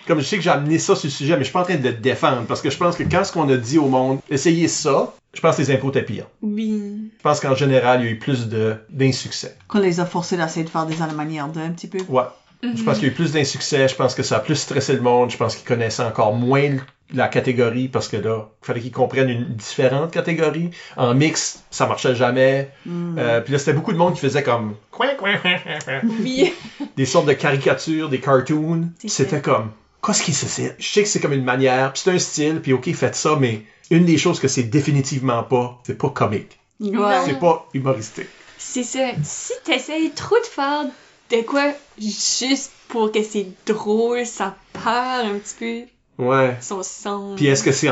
Comme je sais que j'ai amené ça sur le sujet, mais je suis pas en train de le défendre. Parce que je pense que quand ce qu'on a dit au monde, essayez ça, je pense que les impôts étaient pires. Oui. Je pense qu'en général, il y a eu plus d'insuccès. Qu'on les a forcés d'essayer de faire des à la manière d'un petit peu. Ouais. Je pense qu'il y a eu plus d'insuccès. Je pense que ça a plus stressé le monde. Je pense qu'ils connaissaient encore moins la catégorie parce que là, il fallait qu'ils comprennent une différente catégorie. En mix, ça marchait jamais. Puis là, c'était beaucoup de monde qui faisait comme Oui. des sortes de caricatures, des cartoons. C'est C'était ça. comme, qu'est-ce qui c'est? Je sais que c'est comme une manière, puis c'est un style, puis ok, faites ça, mais une des choses que c'est définitivement pas, c'est pas comique. Ouais. C'est pas humoristique. C'est ça. Si t'essayes trop de faire de quoi juste pour que c'est drôle, ça perd un petit peu Ouais. son sens. Puis est-ce que c'est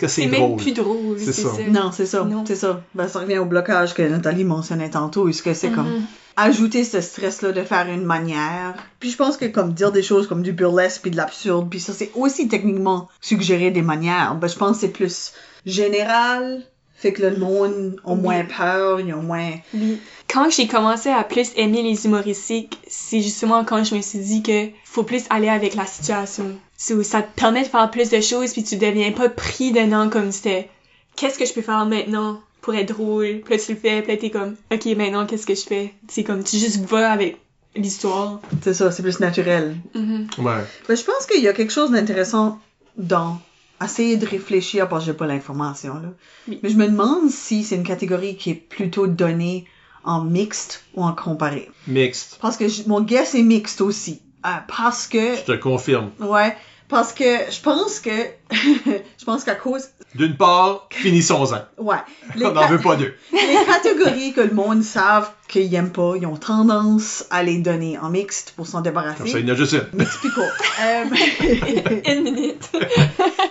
c'est drôle? même plus drôle, C'est c'est ça. ça. Non, c'est ça. Non. C'est ça. Ben, ça revient au blocage que Nathalie mentionnait tantôt. Est-ce que c'est comme ajouter ce stress-là de faire une manière. Puis je pense que comme dire des choses comme du burlesque puis de l'absurde, puis ça c'est aussi techniquement suggérer des manières. Ben, je pense que c'est plus général, fait que le monde a moins peur, ils ont moins... Oui. Quand j'ai commencé à plus aimer les humoristiques, c'est justement quand je me suis dit que faut plus aller avec la situation. Ça te permet de faire plus de choses puis tu deviens pas pris dedans comme c'était qu'est-ce que je peux faire maintenant pour être drôle. Puis là tu le fais, puis là t'es comme ok maintenant qu'est-ce que je fais. C'est comme tu juste vas avec l'histoire. C'est ça, c'est plus naturel. Ouais. Ben, je pense qu'il y a quelque chose d'intéressant dans essayer de réfléchir, parce que j'ai pas l'information, là. Oui. Mais je me demande si c'est une catégorie qui est plutôt donnée en mixte ou en comparé. Mixte. Parce que mon guess est mixte aussi. Parce que... Je te confirme. Ouais. Parce que je pense que... je pense qu'à cause... D'une part, finissons-en. Ouais. On n'en veut pas deux. Les catégories que le monde savent qu'ils aiment pas, ils ont tendance à les donner en mixte pour s'en débarrasser. Comme ça, il y en a juste une. Mixed people. Une minute.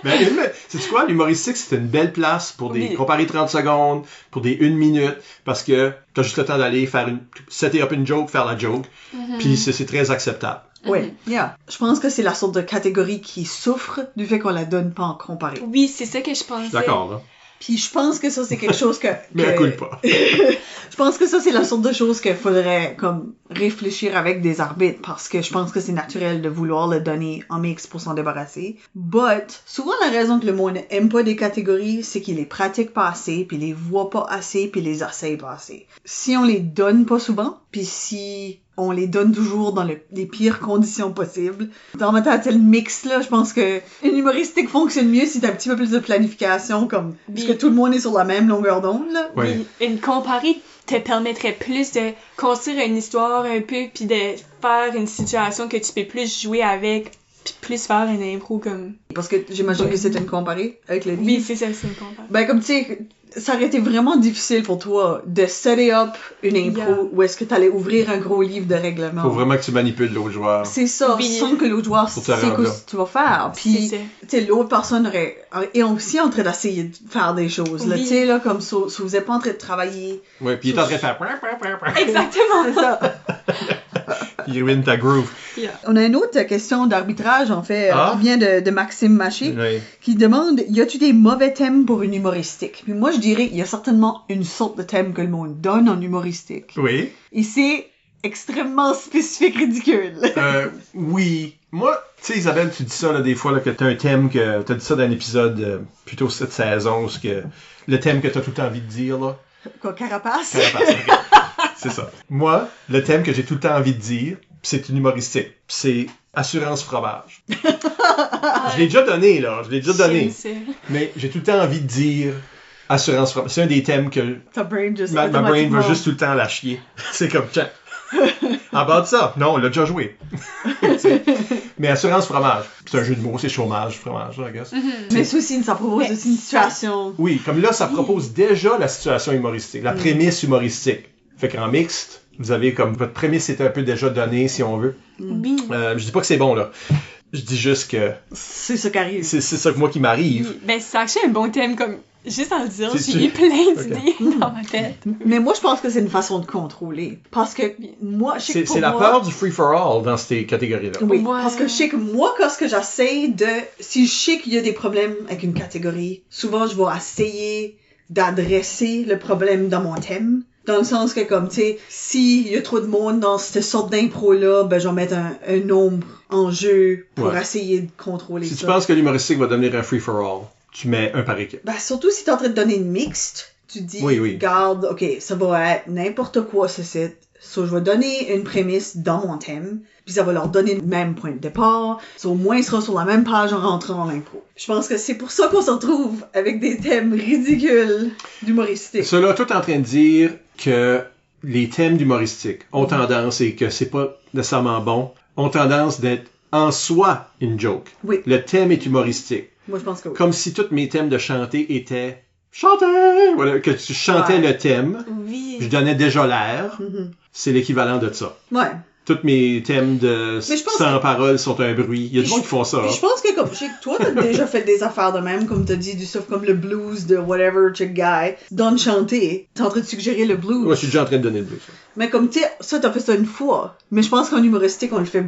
Mais sais-tu quoi? L'humoristique, c'est une belle place pour des Oui. comparer 30 secondes, pour des 1 minute, parce que t'as juste le temps d'aller faire setter up une joke, faire la joke, puis c'est très acceptable. Oui, yeah. Je pense que c'est la sorte de catégorie qui souffre du fait qu'on la donne pas en comparé. Oui, c'est ça que je pensais. Je suis d'accord, là. Puis je pense que ça, c'est quelque chose que... Mais elle coule pas. Je pense que ça, c'est la sorte de chose qu'il faudrait comme réfléchir avec des arbitres, parce que je pense que c'est naturel de vouloir le donner en mix pour s'en débarrasser. But, souvent la raison que le monde aime pas des catégories, c'est qu'ils les pratiquent pas assez, puis les voient pas assez, puis les essayent pas assez. Si on les donne pas souvent, puis si on les donne toujours dans les pires conditions possibles. Dans ma tête, le mix, là, je pense que une humoristique fonctionne mieux si t'as un petit peu plus de planification, comme, parce que tout le monde est sur la même longueur d'onde, là. Oui. Oui, une comparée te permettrait plus de construire une histoire un peu puis de faire une situation que tu peux plus jouer avec puis plus faire une impro comme... Parce que j'imagine que c'est une comparée avec le livre. Oui, c'est ça, c'est une comparée. Ben, comme tu sais, ça aurait été vraiment difficile pour toi de setter up une impro Yeah. où est-ce que t'allais ouvrir un gros livre de règlement. Faut vraiment que tu manipules l'autre joueur. C'est ça, Oui. sans que l'autre joueur Pour sait te rendre là. ce que tu vas faire. Puis, C'est ça. tu sais, l'autre personne est aussi en train d'essayer de faire des choses. Là, Oui. tu sais, là, comme ça, vous êtes pas en train de travailler. Ouais, puis il est en train de faire... Exactement. C'est ça. Il ruine ta groove. Yeah. On a une autre question d'arbitrage, en fait, qui vient de Maxime Maché, qui demande « Y a-tu des mauvais thèmes pour une humoristique? » Puis moi, je dirais il y a certainement une sorte de thème que le monde donne en humoristique. Oui. Et c'est extrêmement spécifique, ridicule. Oui. Moi, tu sais, Isabelle, tu dis ça là, des fois, là, que t'as un thème que... T'as dit ça dans un épisode, plutôt cette saison, où le thème que t'as tout le temps envie de dire, là. Quoi, carapace? Carapace, ok. C'est ça. Moi, le thème que j'ai tout le temps envie de dire, c'est une humoristique. C'est assurance fromage. Je l'ai déjà donné, là. Je l'ai déjà donné. Mais j'ai tout le temps envie de dire assurance fromage. C'est un des thèmes que... Ta brain juste ma brain va juste tout le temps la chier. C'est comme, tiens. En bas de ça, non, on l'a déjà joué. Mais assurance fromage, c'est un jeu de mots, c'est chômage, fromage, I guess. Mais ça aussi, ça propose aussi une situation. Oui, comme là, ça propose déjà la situation humoristique, la prémisse humoristique. Fait qu'en mixte, vous avez comme votre prémisse est un peu déjà donnée, si on veut. Oui. Je dis pas que c'est bon, là. Je dis juste que... C'est ça qui arrive. C'est ça que moi qui m'arrive. Oui. Ben, c'est actually un bon thème, comme... Juste en le dire, j'ai eu plein d'idées dans ma tête. Mais moi, je pense que c'est une façon de contrôler. Parce que moi, je sais que pour c'est la moi... peur du free-for-all dans ces catégories-là. Oui, Ouais. parce que je sais que moi, quand j'essaie de... Si je sais qu'il y a des problèmes avec une catégorie, souvent, je vais essayer d'adresser le problème dans mon thème. Dans le sens que, comme, tu sais, s'il y a trop de monde dans cette sorte d'impro-là, ben, je vais mettre un nombre en jeu pour essayer de contrôler ça. Si tu penses que l'humoristique va devenir un free-for-all, tu mets un par équipe. Ben, surtout si t'es en train de donner une mixte, tu dis, regarde, ok, ça va être n'importe quoi ce site. So, je vais donner une prémisse dans mon thème, puis ça va leur donner le même point de départ. So, au moins, ils seront sur la même page en rentrant dans l'impro. Je pense que c'est pour ça qu'on se retrouve avec des thèmes ridicules d'humoristique. Cela, tout en train de dire que les thèmes d'humoristique ont tendance, et que c'est pas nécessairement bon, ont tendance d'être en soi une joke. Oui. Le thème est humoristique. Moi, je pense que oui. Comme si tous mes thèmes de chanter étaient chanter, voilà, que tu chantais le thème. Oui. Je donnais déjà l'air. C'est l'équivalent de ça. Ouais. Tous mes thèmes de sans parole sont un bruit. Il y a des gens qui font ça. Puis je pense que, comme je sais que toi, t'as déjà fait des affaires de même, comme t'as dit, du stuff comme le blues de whatever chick guy. Donne chanter. T'es en train de suggérer le blues. Moi, je suis déjà en train de donner le blues. Mais comme, tu sais, ça, t'as fait ça une fois. Mais je pense qu'en humoristique, on le fait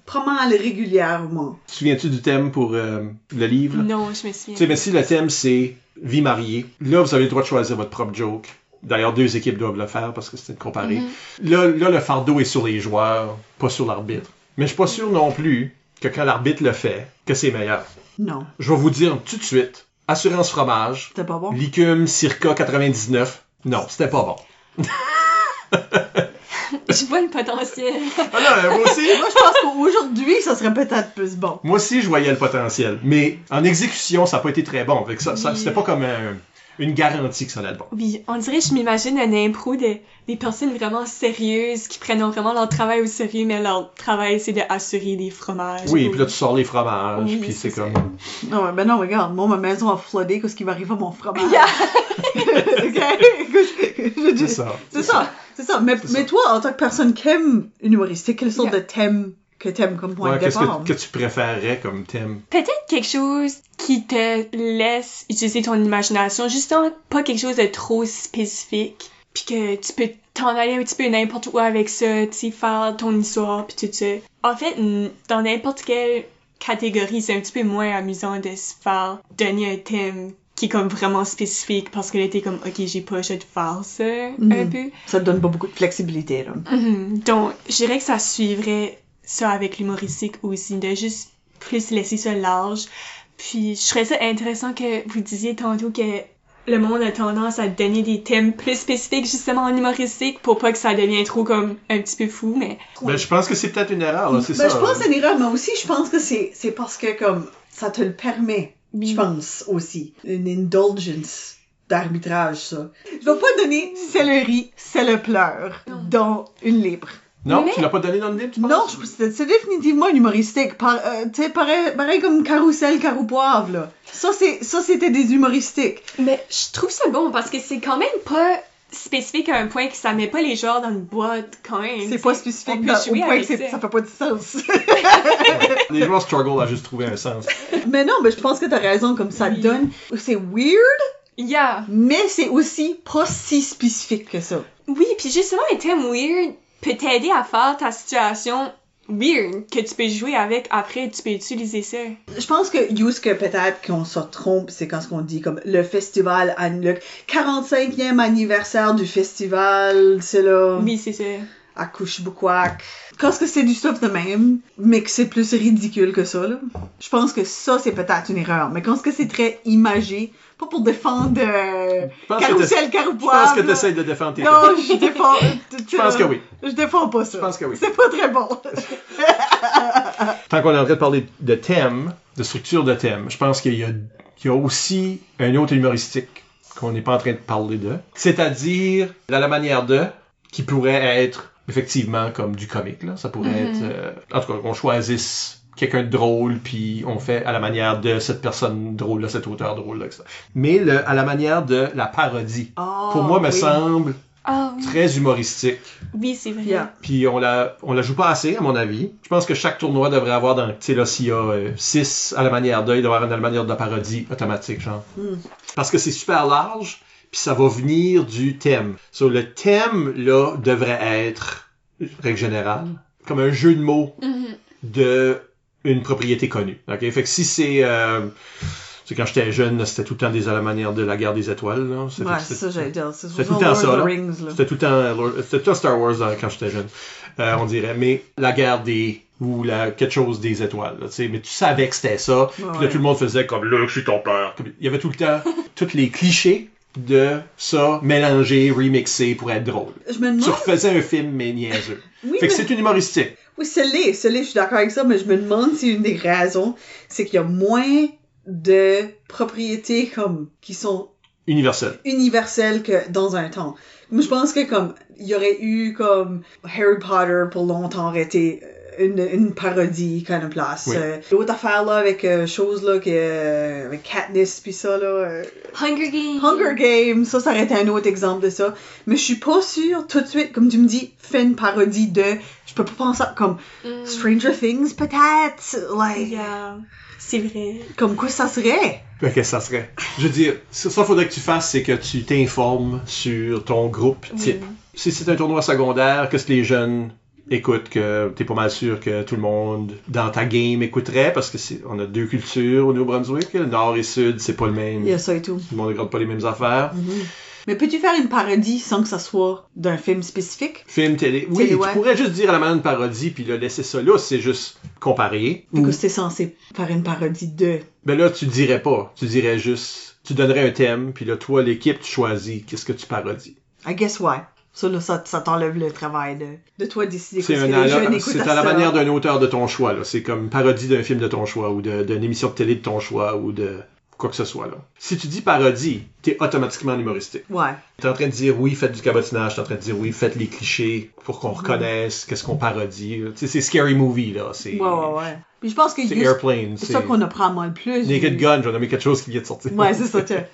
pas mal régulièrement. Te souviens-tu du thème pour le livre? Non, je me souviens. Tu sais, mais si le thème c'est vie mariée, là, vous avez le droit de choisir votre propre joke. D'ailleurs, 2 équipes doivent le faire parce que c'est comparé. Là, le fardeau est sur les joueurs, pas sur l'arbitre. Mais je suis pas sûr non plus que quand l'arbitre le fait, que c'est meilleur. Non. Je vais vous dire tout de suite, assurance fromage, C'était pas bon? Licume, Circa 99, non, c'était pas bon. Je vois le potentiel. Ah non, moi aussi. Moi, je pense qu'aujourd'hui, ça serait peut-être plus bon. Moi aussi, je voyais le potentiel. Mais en exécution, ça n'a pas été très bon. Fait que ça, c'était pas comme une garantie que ça allait être bon. Oui, on dirait, je m'imagine un impro des personnes vraiment sérieuses qui prennent vraiment leur travail au sérieux, mais leur travail, c'est d'assurer des fromages. Oui, puis là, tu sors les fromages, Oui, puis c'est comme... Non, ben non, regarde, moi, ma maison a floodé qu'est-ce qui va arriver à mon fromage. C'est ça. C'est ça. C'est ça. Mais toi, en tant que personne qui aime une humoristique, quelle sorte de thème que t'aimes comme point de départ? Qu'est-ce que tu préférerais comme thème? Peut-être quelque chose qui te laisse utiliser ton imagination, justement pas quelque chose de trop spécifique, puis que tu peux t'en aller un petit peu n'importe où avec ça, tu sais, faire ton histoire, puis tout ça. En fait, dans n'importe quelle catégorie, c'est un petit peu moins amusant de se faire donner un thème qui est comme vraiment spécifique, parce que là, t'es comme, ok, j'ai pas le choix de faire ça, un peu. Ça te donne pas beaucoup de flexibilité, là. Donc, je dirais que ça suivrait ça avec l'humoristique aussi, de juste plus laisser ça large. Puis je trouvais ça intéressant que vous disiez tantôt que le monde a tendance à donner des thèmes plus spécifiques justement en humoristique pour pas que ça devienne trop comme un petit peu fou, mais... Ben, je pense que c'est peut-être une erreur, là, c'est ça. Je pense que c'est une erreur, mais aussi je pense que c'est parce que comme ça te le permet, je pense aussi. Une indulgence d'arbitrage, ça. Je vais pas donner céleri, c'est le pleur dans une libre. Non, tu l'as pas donné dans le livre, tu penses? Non, c'est définitivement une humoristique. Tu sais, pareil comme Carousel, Carou Poivre, là. Ça, c'était des humoristiques. Mais je trouve ça bon, parce que c'est quand même pas spécifique à un point que ça met pas les joueurs dans une boîte, quand même. C'est pas spécifique au point que ça fait pas de sens. Les joueurs struggle à juste trouver un sens. Mais non, mais je pense que t'as raison, comme ça donne... C'est weird, mais c'est aussi pas si spécifique que ça. Oui, puis justement, un thème weird peut t'aider à faire ta situation weird que tu peux jouer avec après, tu peux utiliser ça. Je pense que que peut-être qu'on se trompe, c'est quand on dit comme le festival, le 45e anniversaire du festival, c'est là. Oui, c'est ça. À Couche-Bouquac. Quand que c'est du stuff de même, mais que c'est plus ridicule que ça, là. Je pense que ça, c'est peut-être une erreur. Mais quand que c'est très imagé, pas pour défendre Carousel Caroupoable. Je pense que tu essaies de défendre tes Non, je défends... Je pense que oui. Je défends pas ça. Je pense que oui. C'est pas très bon. Tant qu'on est en train de parler de thème, de structure de thème, je pense qu'il y a aussi un autre humoristique qu'on n'est pas en train de parler de. C'est-à-dire, la manière de, qui pourrait être effectivement comme du comique, là. Ça pourrait être... en tout cas, qu'on choisisse quelqu'un de drôle, puis on fait à la manière de cette personne drôle-là, cet auteur drôle-là, etc. Mais à la manière de la parodie, pour moi, me semble très humoristique. Oui, c'est vrai. Yeah. Puis on la joue pas assez, à mon avis. Je pense que chaque tournoi devrait avoir, tu sais, là, s'il y a 6 à la manière de, il doit y avoir une à la manière de la parodie automatique, genre. Parce que c'est super large, puis ça va venir du thème. So, le thème, là, devrait être, règle générale, comme un jeu de mots de une propriété connue. OK? Fait que si c'est quand j'étais jeune, là, c'était tout le temps des à la manière de la guerre des étoiles, là. C'est ça, j'allais dire. C'était tout le temps ça, là. C'était tout le temps Star Wars quand j'étais jeune, on dirait. Mais la guerre des... ou quelque chose des étoiles, là, tu sais. Mais tu savais que c'était ça. Puis là, tout le monde faisait comme « Là, je suis ton père ». Il y avait tout le temps tous les clichés de ça mélangé, remixé pour être drôle. Je me demande... Tu refaisais un film, mais niaiseux. Oui, fait que c'est une humoristique. Oui, c'est je suis d'accord avec ça, mais je me demande si une des raisons, c'est qu'il y a moins de propriétés comme qui sont universelles que dans un temps. Moi, je pense que comme il y aurait eu comme Harry Potter pour longtemps aurait été une parodie kind of place. Oui. L'autre affaire là avec chose là avec Katniss pis ça là. Hunger Games, ça aurait été un autre exemple de ça. Mais je suis pas sûre tout de suite, comme tu me dis, fais une parodie de. Je peux pas penser à, comme Stranger Things peut-être, like. Yeah. C'est vrai. Comme quoi ça serait? Qu'est-ce que ça serait? Je veux dire, ça faudrait que tu fasses, c'est que tu t'informes sur ton groupe type. Si c'est un tournoi secondaire, qu'est-ce que les jeunes écoutent, que t'es pas mal sûr que tout le monde dans ta game écouterait, parce que on a 2 cultures au Nouveau-Brunswick, le nord et sud, c'est pas le même. Il y a ça et tout. Tout le monde ne regarde pas les mêmes affaires. Mais peux-tu faire une parodie sans que ça soit d'un film spécifique? Film, télé. Oui, tu pourrais juste dire à la manière de parodie, puis là, laisser ça là, c'est juste comparer. Parce que c'était censé faire une parodie de... Ben là, tu dirais pas. Tu dirais juste... Tu donnerais un thème, puis là, toi, l'équipe, tu choisis qu'est-ce que tu parodies. I guess why. Ça, là, ça t'enlève le travail de toi décider qu'est-ce que les jeunes écoutent. C'est à la manière d'un auteur de ton choix, là. C'est comme une parodie d'un film de ton choix, ou d'une émission de télé de ton choix, ou de... quoi que ce soit, là. Si tu dis parodie, t'es automatiquement humoristique. Ouais. T'es en train de dire oui, faites du cabotinage, t'es en train de dire oui, faites les clichés pour qu'on reconnaisse qu'est-ce qu'on parodie. Tu sais, c'est Scary Movie, là. Ouais. Puis je pense que c'est Airplane. C'est ça qu'on apprend moins le plus. Naked Gun, j'en ai mis quelque chose qui vient de sortir. Ouais, c'est ça, tiens.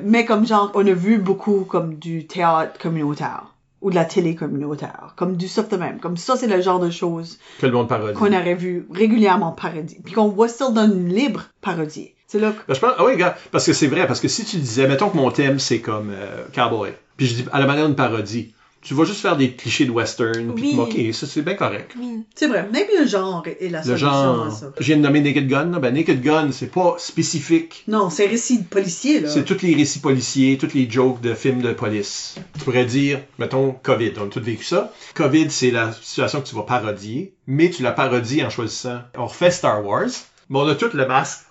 Mais comme genre, on a vu beaucoup comme du théâtre communautaire. Ou de la télé communautaire. Comme du stuff de même. Comme ça, c'est le genre de choses que le monde parodie. Qu'on aurait vu régulièrement parodier. Puis qu'on voit still dans une libre parodie. C'est là que... Ben, je pense, oui, gars, parce que c'est vrai, parce que si tu disais, mettons que mon thème, c'est comme Cowboy, puis je dis, à la manière d'une parodie, tu vas juste faire des clichés de western, puis te moquer, ça, c'est bien correct. Oui. C'est vrai, même le genre est la solution à ça. Je viens de nommer Naked Gun, là. Ben Naked Gun, c'est pas spécifique. Non, c'est récit policier, là. C'est tous les récits policiers, tous les jokes de films de police. Tu pourrais dire, mettons, COVID, on a tous vécu ça. COVID, c'est la situation que tu vas parodier, mais tu la parodies en choisissant. On refait Star Wars, mais on a tout le masque.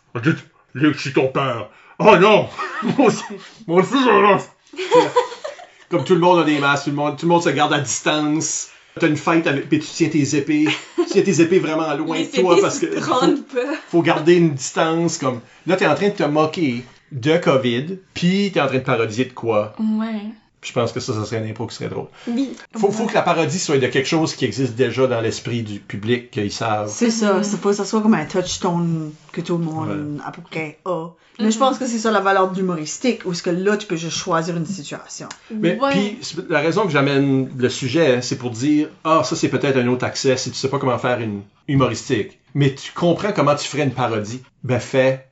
Luke, je suis ton père. Oh non! Mon fils, comme tout le monde a des masques, tout le monde se garde à distance. T'as une fight avec, puis tu tiens tes épées. Tu tiens tes épées vraiment loin de toi parce que faut garder une distance. Comme là, t'es en train de te moquer de COVID, puis t'es en train de parodier de quoi? Ouais. Je pense que ça serait une impro qui serait drôle. Oui. Faut que la parodie soit de quelque chose qui existe déjà dans l'esprit du public, qu'ils savent. C'est ça. Faut que ça soit comme un touchstone que tout le monde, à peu près, a. Mais je pense que c'est ça la valeur de l'humoristique, où est-ce que là, tu peux juste choisir une situation. Mais puis la raison que j'amène le sujet, c'est pour dire, ça c'est peut-être un autre accès si tu sais pas comment faire une humoristique. Mais tu comprends comment tu ferais une parodie. Ben fais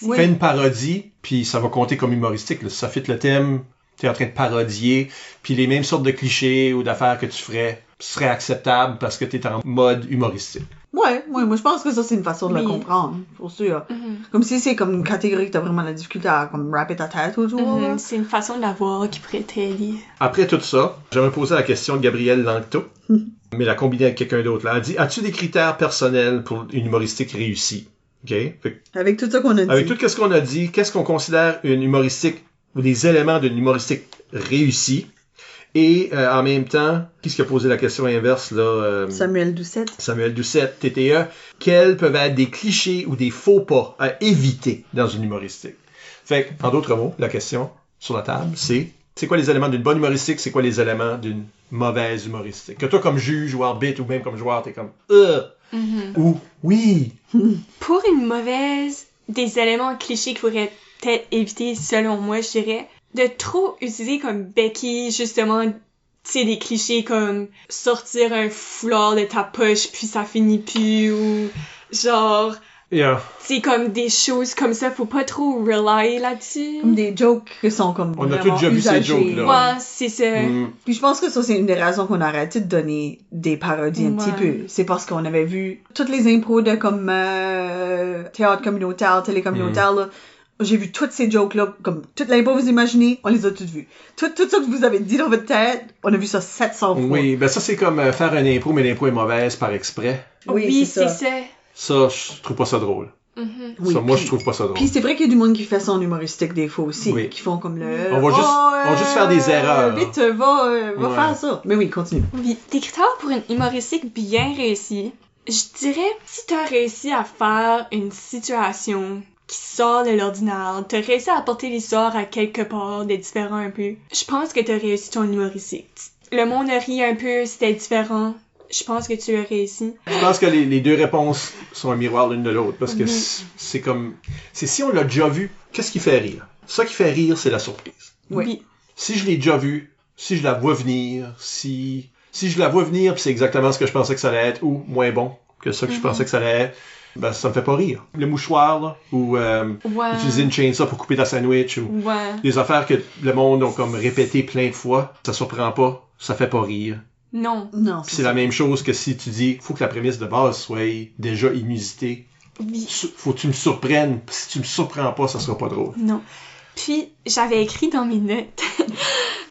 une parodie, puis ça va compter comme humoristique. Là. Ça fit le thème. T'es en train de parodier, puis les mêmes sortes de clichés ou d'affaires que tu ferais serait acceptable parce que t'es en mode humoristique. Ouais, moi je pense que ça c'est une façon de le Oui. comprendre, pour sûr. Comme si c'est comme une catégorie que t'as vraiment la difficulté à comme rapper ta tête autour. là. C'est une façon de la voir qui pourrait t'aider. Après tout ça, j'aimerais poser la question de Gabrielle Langto, mais la combiner avec quelqu'un d'autre. Là. Elle dit, as-tu des critères personnels pour une humoristique réussie? OK? Fait que, Avec tout ça qu'on a dit. avec tout ce qu'on a dit, qu'est-ce qu'on considère une humoristique ou des éléments d'une humoristique réussie? Et en même temps, qui a posé la question inverse, là? Samuel Doucette. Samuel Doucette, TTE. Quels peuvent être des clichés ou des faux pas à éviter dans une humoristique? Fait que, en d'autres mots, la question sur la table, c'est quoi les éléments d'une bonne humoristique, c'est quoi les éléments d'une mauvaise humoristique? Que toi, comme juge ou arbitre ou même comme joueur, t'es comme ou oui. Pour une mauvaise, des éléments clichés qu'il faudrait peut-être éviter, selon moi, je dirais, de trop utiliser comme Becky, justement, tu sais, des clichés comme sortir un foulard de ta poche puis ça finit plus, ou genre, Yeah. c'est comme des choses comme ça, faut pas trop rely là-dessus. Comme des jokes qui sont comme On a vraiment tous déjà vu ces usagés. jokes-là. Ouais, c'est ça. Puis je pense que ça, c'est une des raisons qu'on a arrêté de donner des parodies un petit Ouais. peu. C'est parce qu'on avait vu toutes les impros de comme théâtre communautaire, télé communautaire, là. J'ai vu toutes ces jokes-là, comme toute l'impro vous imaginez, on les a toutes vues. Tout ça que vous avez dit dans votre tête, on a vu ça 700 fois. Oui, ben ça c'est comme faire un impro, mais l'impro est mauvaise par exprès. Oui, c'est ça. Ça, je trouve pas ça drôle. Oui, Ça, moi, puis- je trouve pas ça drôle. Puis c'est vrai qu'il y a du monde qui fait son humoristique des fois aussi, Oui. qui font comme le... On va juste faire des erreurs. Vite, va Ouais. faire ça. Mais oui, continue. Oui, des critères pour une humoristique bien réussie, je dirais, si t'as réussi à faire une situation qui sort de l'ordinaire, t'as réussi à apporter l'histoire à quelque part de différent un peu, je pense que t'as réussi ton humoristique. Le monde a ri un peu, c'était différent. Je pense que tu as réussi. Je pense que les deux réponses sont un miroir l'une de l'autre, parce que Oui. c'est comme... C'est si on l'a déjà vu, qu'est-ce qui fait rire? Ça qui fait rire, c'est la surprise. Oui. Si je l'ai déjà vu, si je la vois venir, si je la vois venir, puis c'est exactement ce que je pensais que ça allait être, ou moins bon que ça que je pensais que ça allait être, ben ça me fait pas rire. Le mouchoir, là, ou Ouais. utiliser une chainsaw pour couper ta sandwich, ou Ouais. des affaires que le monde ont comme répété plein de fois, ça surprend pas, ça fait pas rire. Non. Non, Puis c'est la même chose que si tu dis, faut que la prémisse de base soit déjà inusitée. Oui. Faut que tu me surprennes. Si tu me surprends pas, ça sera pas drôle. Non. Puis, j'avais écrit dans mes notes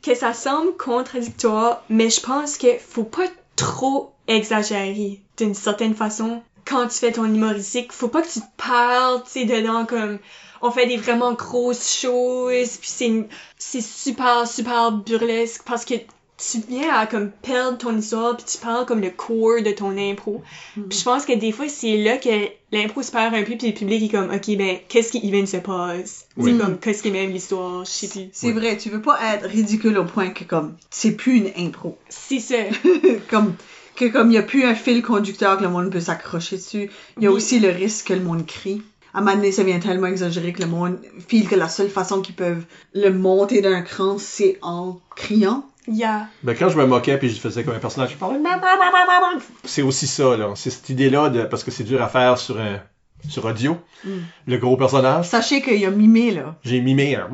que ça semble contradictoire, mais je pense que faut pas trop exagérer d'une certaine façon. Quand tu fais ton humoristique, faut pas que tu te parles, tu sais, dedans comme on fait des vraiment grosses choses, puis c'est super, super burlesque parce que tu viens à comme perdre ton histoire puis tu parles comme le core de ton impro. Puis je pense que des fois c'est là que l'impro se perd un peu puis le public est comme ok ben qu'est-ce qui even se passe? Oui. C'est comme qu'est-ce qui est même l'histoire, je sais plus. C'est vrai, tu veux pas être ridicule au point que comme c'est plus une impro. C'est ça. comme il y a plus un fil conducteur que le monde peut s'accrocher dessus. Il y a Oui. aussi le risque que le monde crie. À un moment donné, ça vient tellement exagéré que le monde file que la seule façon qu'ils peuvent le monter d'un cran, c'est en criant. Yeah. Ben, quand je me moquais puis je faisais comme un personnage, je parlais. C'est aussi ça, là. C'est cette idée-là parce que c'est dur à faire sur audio. Le gros personnage. Sachez qu'il y a mimé, là. J'ai mimé un.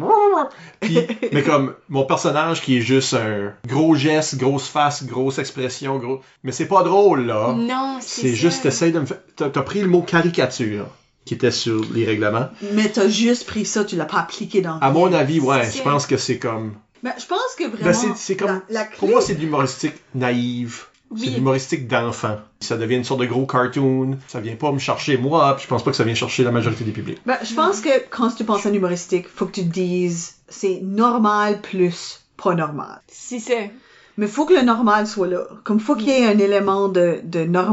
Puis, mais comme mon personnage qui est juste un gros geste, grosse face, grosse expression, gros. Mais c'est pas drôle, là. Non, C'est ça. juste, t'essayes de me faire. T'as pris le mot caricature qui était sur les règlements. Mais t'as juste pris ça, tu l'as pas appliqué dans À mon avis, ouais, C'est je pense que c'est comme. Ben, je pense que vraiment... Ben, c'est comme. la Pour clé- moi, c'est de l'humoristique naïve. Oui. C'est de l'humoristique d'enfant. Ça devient une sorte de gros cartoon. Ça vient pas me chercher moi, puis je pense pas que ça vient chercher la majorité des publics. Ben, je pense que quand tu penses à un humoristique, faut que tu te dises c'est normal plus pas normal. C'est ça. Mais faut que le normal soit là. Comme faut qu'il y ait un élément de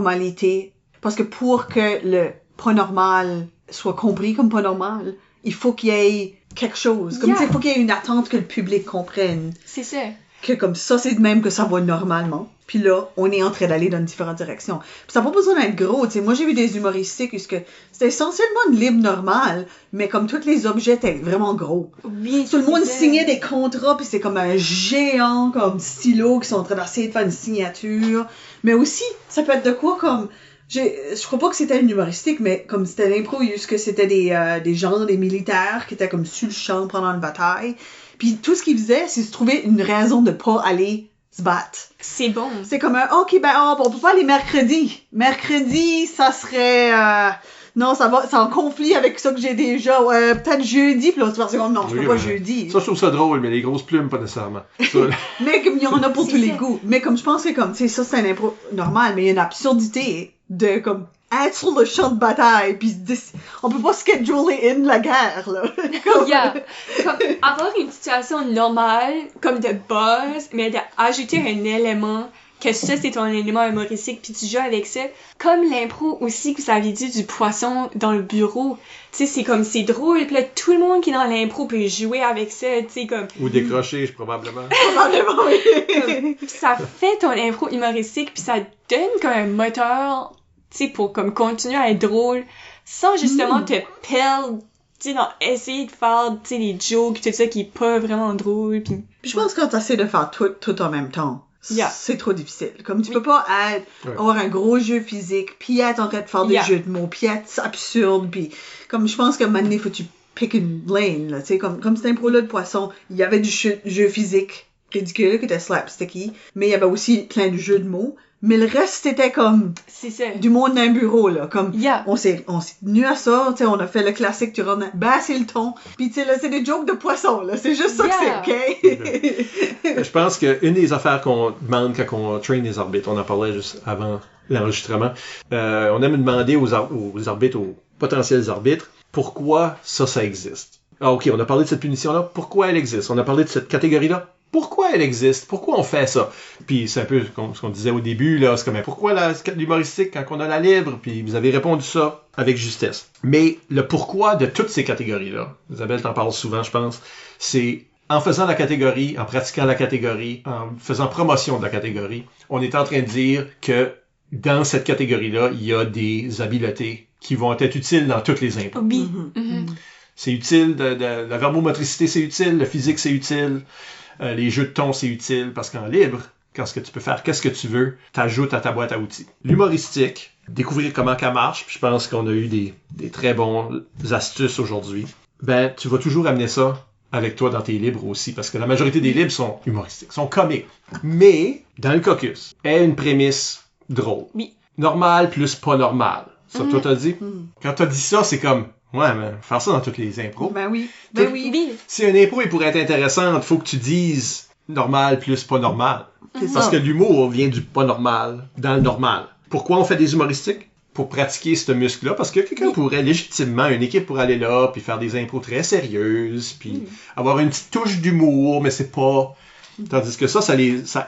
normalité. Parce que pour que le pas normal soit compris comme pas normal, il faut qu'il y ait quelque chose. Comme Yeah. tu sais, faut qu'il y ait une attente que le public comprenne. C'est ça. Que comme ça, c'est de même que ça va normalement. Puis là, on est en train d'aller dans différentes directions. Puis ça n'a pas besoin d'être gros, tu sais. Moi, j'ai vu des humoristiques où c'était essentiellement une libre normale, mais comme tous les objets étaient vraiment gros. Oui. Tout le monde c'est ça. signait des contrats, puis c'est comme un géant, comme stylo, qui sont en train d'essayer de faire une signature. Mais aussi, ça peut être de quoi comme... Je crois pas que c'était une humoristique, mais comme c'était l'impro, juste que c'était des gens, des militaires qui étaient comme sur le champ pendant une bataille. Puis tout ce qu'ils faisaient, c'est se trouver une raison de pas aller se battent. C'est bon. C'est comme un, OK, on peut pas aller mercredi. Mercredi, ça serait... non, c'est en conflit avec ça que j'ai déjà. Peut-être jeudi, puis là, c'est comme, non, je peux pas jeudi. Ça, je trouve ça drôle, mais les grosses plumes, pas nécessairement. Mais comme il y en a pour tous les ça. goûts. Mais comme je pense que comme, tu sais, ça, c'est un impro normal, mais il y a une absurdité de, comme, être sur le champ de bataille, puis on peut pas scheduler in la guerre, là. Comme avoir une situation normale, comme de base, mais d'ajouter un élément, que ça, c'est ton élément humoristique, puis tu joues avec ça. Comme l'impro aussi, que vous avez dit, du poisson dans le bureau. Tu sais, c'est comme, c'est drôle, puis là, tout le monde qui est dans l'impro peut jouer avec ça, tu sais, comme... Ou décrocher, probablement. Probablement, oui. Puis ça fait ton impro humoristique, puis ça donne comme un moteur, tu sais, pour comme continuer à être drôle, sans justement te perdre, tu sais, dans essayer de faire, tu sais, des jokes, tout ça qui est pas vraiment drôle, puis... Je pense que quand t'essaies de faire tout en même temps, c'est trop difficile. Comme tu peux pas avoir un gros jeu physique, puis être en train de faire des jeux de mots, puis être absurde, puis comme je pense que maintenant, faut que tu pick une lane, là, tu sais, comme cette impro-là de poisson, il y avait du jeu physique ridicule, qui était slapsticky, mais il y avait aussi plein de jeux de mots, mais le reste, c'était comme c'est ça. Du monde d'un bureau, là, comme on s'est tenu à ça, tu sais, on a fait le classique, tu rentres, c'est le ton, puis tu sais, là, c'est des jokes de poisson, là, c'est juste ça que c'est, OK? Je pense qu'une des affaires qu'on demande quand on train les arbitres, on en parlait juste avant l'enregistrement, on aime demander aux arbitres, aux potentiels arbitres, pourquoi ça existe. Ah, OK, on a parlé de cette punition-là, pourquoi elle existe? On a parlé de cette catégorie-là, pourquoi elle existe? Pourquoi on fait ça? Puis c'est un peu ce qu'on disait au début, là, c'est comme, pourquoi l'humoristique quand on a la libre? Puis vous avez répondu ça avec justesse. Mais le pourquoi de toutes ces catégories-là, Isabelle t'en parle souvent, je pense, c'est en faisant la catégorie, en pratiquant la catégorie, en faisant promotion de la catégorie, on est en train de dire que dans cette catégorie-là, il y a des habiletés qui vont être utiles dans toutes les impôts. Oui. C'est utile, la verbomotricité, c'est utile, le physique, c'est utile. Les jeux de ton, c'est utile parce qu'en libre, quand ce que tu peux faire, qu'est-ce que tu veux, t'ajoutes à ta boîte à outils. L'humoristique, découvrir comment qu'elle marche, puis je pense qu'on a eu des très bons astuces aujourd'hui. Ben, tu vas toujours amener ça avec toi dans tes libres aussi, parce que la majorité des livres sont humoristiques, sont comiques. Mais, dans le caucus, est une prémisse drôle. Oui. Normal plus pas normal. Ça, toi, t'as dit? Quand t'as dit ça, c'est comme... Ouais, mais faire ça dans toutes les impros. Ben oui. Si un impro, il pourrait être intéressant, il faut que tu dises normal plus pas normal. Parce que l'humour vient du pas normal dans le normal. Pourquoi on fait des humoristiques? Pour pratiquer ce muscle-là. Parce que quelqu'un pourrait légitimement, une équipe pourrait aller là, puis faire des impros très sérieuses, puis avoir une petite touche d'humour, mais c'est pas... Tandis que ça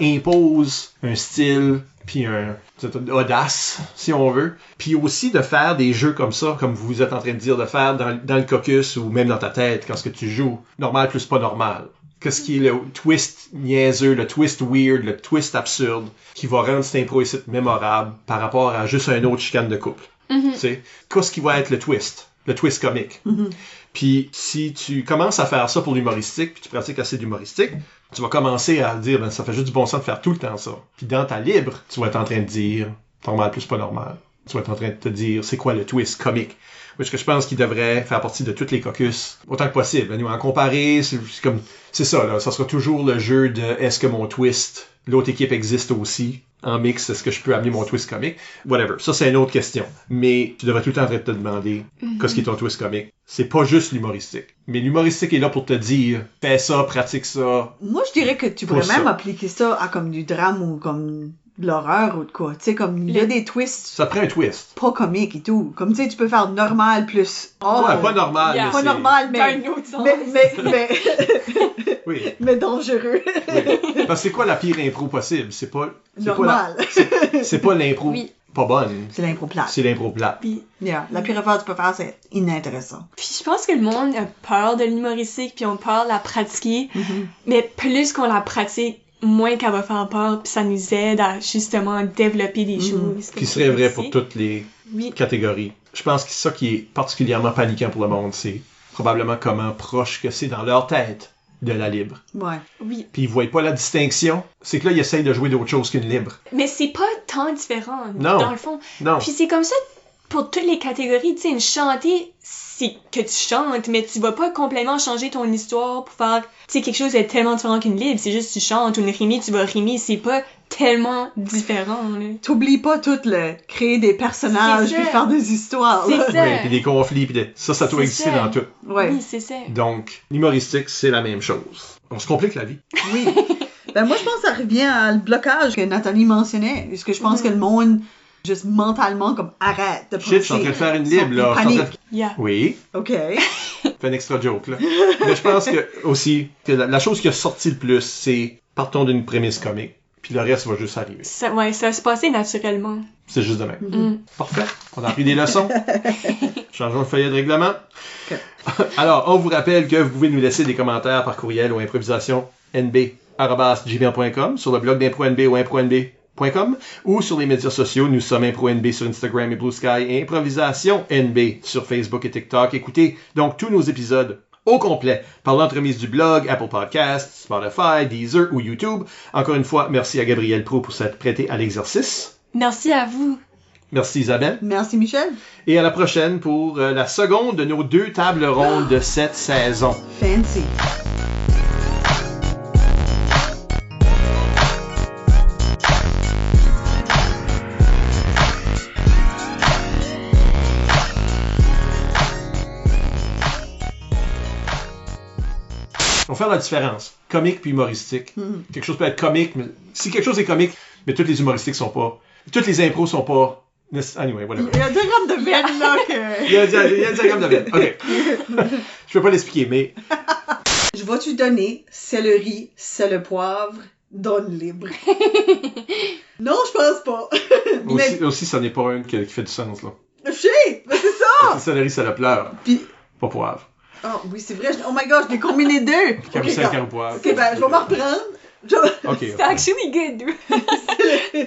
impose un style, puis une audace, si on veut. Puis aussi de faire des jeux comme ça, comme vous êtes en train de dire, de faire dans le caucus ou même dans ta tête, quand ce que tu joues, normal plus pas normal. Qu'est-ce qui est le twist niaiseux, le twist weird, le twist absurde, qui va rendre cette impro ici mémorable par rapport à juste un autre chicane de couple. Tu sais, qu'est-ce qui va être le twist comique. Puis si tu commences à faire ça pour l'humoristique, puis tu pratiques assez d'humoristique, tu vas commencer à dire, ben ça fait juste du bon sens de faire tout le temps ça. Puis dans ta libre, tu vas être en train de dire normal plus pas normal. Tu vas être en train de te dire c'est quoi le twist comique. Parce que je pense qu'il devrait faire partie de tous les caucus autant que possible. Nous, en comparer, c'est ça, là. Ça sera toujours le jeu de est-ce que mon twist, l'autre équipe existe aussi en mix, est-ce que je peux amener mon twist comique? Whatever. Ça, c'est une autre question. Mais tu devrais tout le temps en train de te demander qu'est-ce qui est ton twist comique. C'est pas juste l'humoristique. Mais l'humoristique est là pour te dire fais ça, pratique ça. Moi, je dirais que tu pourrais même appliquer ça à comme du drame ou comme de l'horreur ou de quoi. Tu sais, comme il y a des twists. Ça prend un twist. Pas comique et tout. Comme tu sais, tu peux faire normal plus. Ouais, pas normal. Pas normal, mais. Oui. Mais dangereux. Oui. Parce que c'est quoi la pire impro possible? C'est pas normal. C'est pas l'impro pas bonne. C'est l'impro plate. C'est l'impro plate. Puis, la pire affaire que tu peux faire, c'est inintéressant. Puis je pense que le monde a peur de l'humoristique, puis on peur de la pratiquer. Mais plus qu'on la pratique, moins qu'elle va faire peur, puis ça nous aide à justement développer des choses. Qui serait vrai pour toutes les catégories. Je pense que ça qui est particulièrement paniquant pour le monde, c'est probablement comment proche que c'est dans leur tête de la libre. Ouais. Oui. Puis ils voient pas la distinction. C'est que là, ils essayent de jouer d'autre chose qu'une libre. Mais c'est pas tant différent, non. dans le fond. Non. Puis c'est comme ça pour toutes les catégories, tu sais, une chantée, c'est que tu chantes, mais tu vas pas complètement changer ton histoire pour faire, tu sais, quelque chose de tellement différent qu'une libre. C'est juste tu chantes, ou une rimée, tu vas rimer, c'est pas tellement différent, là. T'oublies pas tout le créer des personnages C'est ça. puis faire des histoires. C'est là. ça. Ouais, puis des conflits, puis ça doit C'est exister ça. dans tout. Ouais. Oui, c'est ça. Donc, l'humoristique, c'est la même chose. On se complique la vie. Oui. Ben moi, je pense que ça revient à le blocage que Nathalie mentionnait. Est-ce que je pense que le monde, juste mentalement, comme arrête de penser. Shit, je suis en train de faire une libre, là. Je suis en train de- Yeah. Oui, OK. fais un extra joke, là. Mais je pense que, aussi, que la chose qui a sorti le plus, c'est partons d'une prémisse comique, puis le reste va juste arriver. Ça va se passer naturellement. C'est juste de même. Mm. Parfait. On a appris des leçons. Changeons le feuillet de règlement. Ok. Alors, on vous rappelle que vous pouvez nous laisser des commentaires par courriel ou improvisationnb@gmail.com, sur le blog d'ImproNB ou impronb.com, ou sur les médias sociaux. Nous sommes ImproNB sur Instagram et Blue Sky, et Improvisation NB sur Facebook et TikTok. Écoutez donc tous nos épisodes au complet par l'entremise du blog, Apple Podcasts, Spotify, Deezer ou YouTube. Encore une fois, merci à Gabriel Proulx pour s'être prêté à l'exercice. Merci à vous. Merci Isabelle. Merci, Michel. Et à la prochaine pour la seconde de nos 2 tables rondes de cette saison. Fancy. On va faire la différence. Comique puis humoristique. Quelque chose peut être comique, mais si quelque chose est comique, mais toutes les humoristiques sont pas. Toutes les impros sont pas. Anyway, whatever. Il y a un diagramme de Venn, là, que... Il y a un diagramme de Venn. OK. Je peux pas l'expliquer, mais Je vais te donner céleri, le poivre, donne libre. Non, je pense pas. Mais, aussi ça n'est pas un qui fait du sens, là. je sais, mais c'est ça! C'est céleri, ça le pleure. Puis, Pas poivre. oh oui, c'est vrai, oh my gosh, j'ai combiné deux! Carousel, Ok, carreau poivre. ok, ben, je vais m'en reprendre. OK. It's actually good.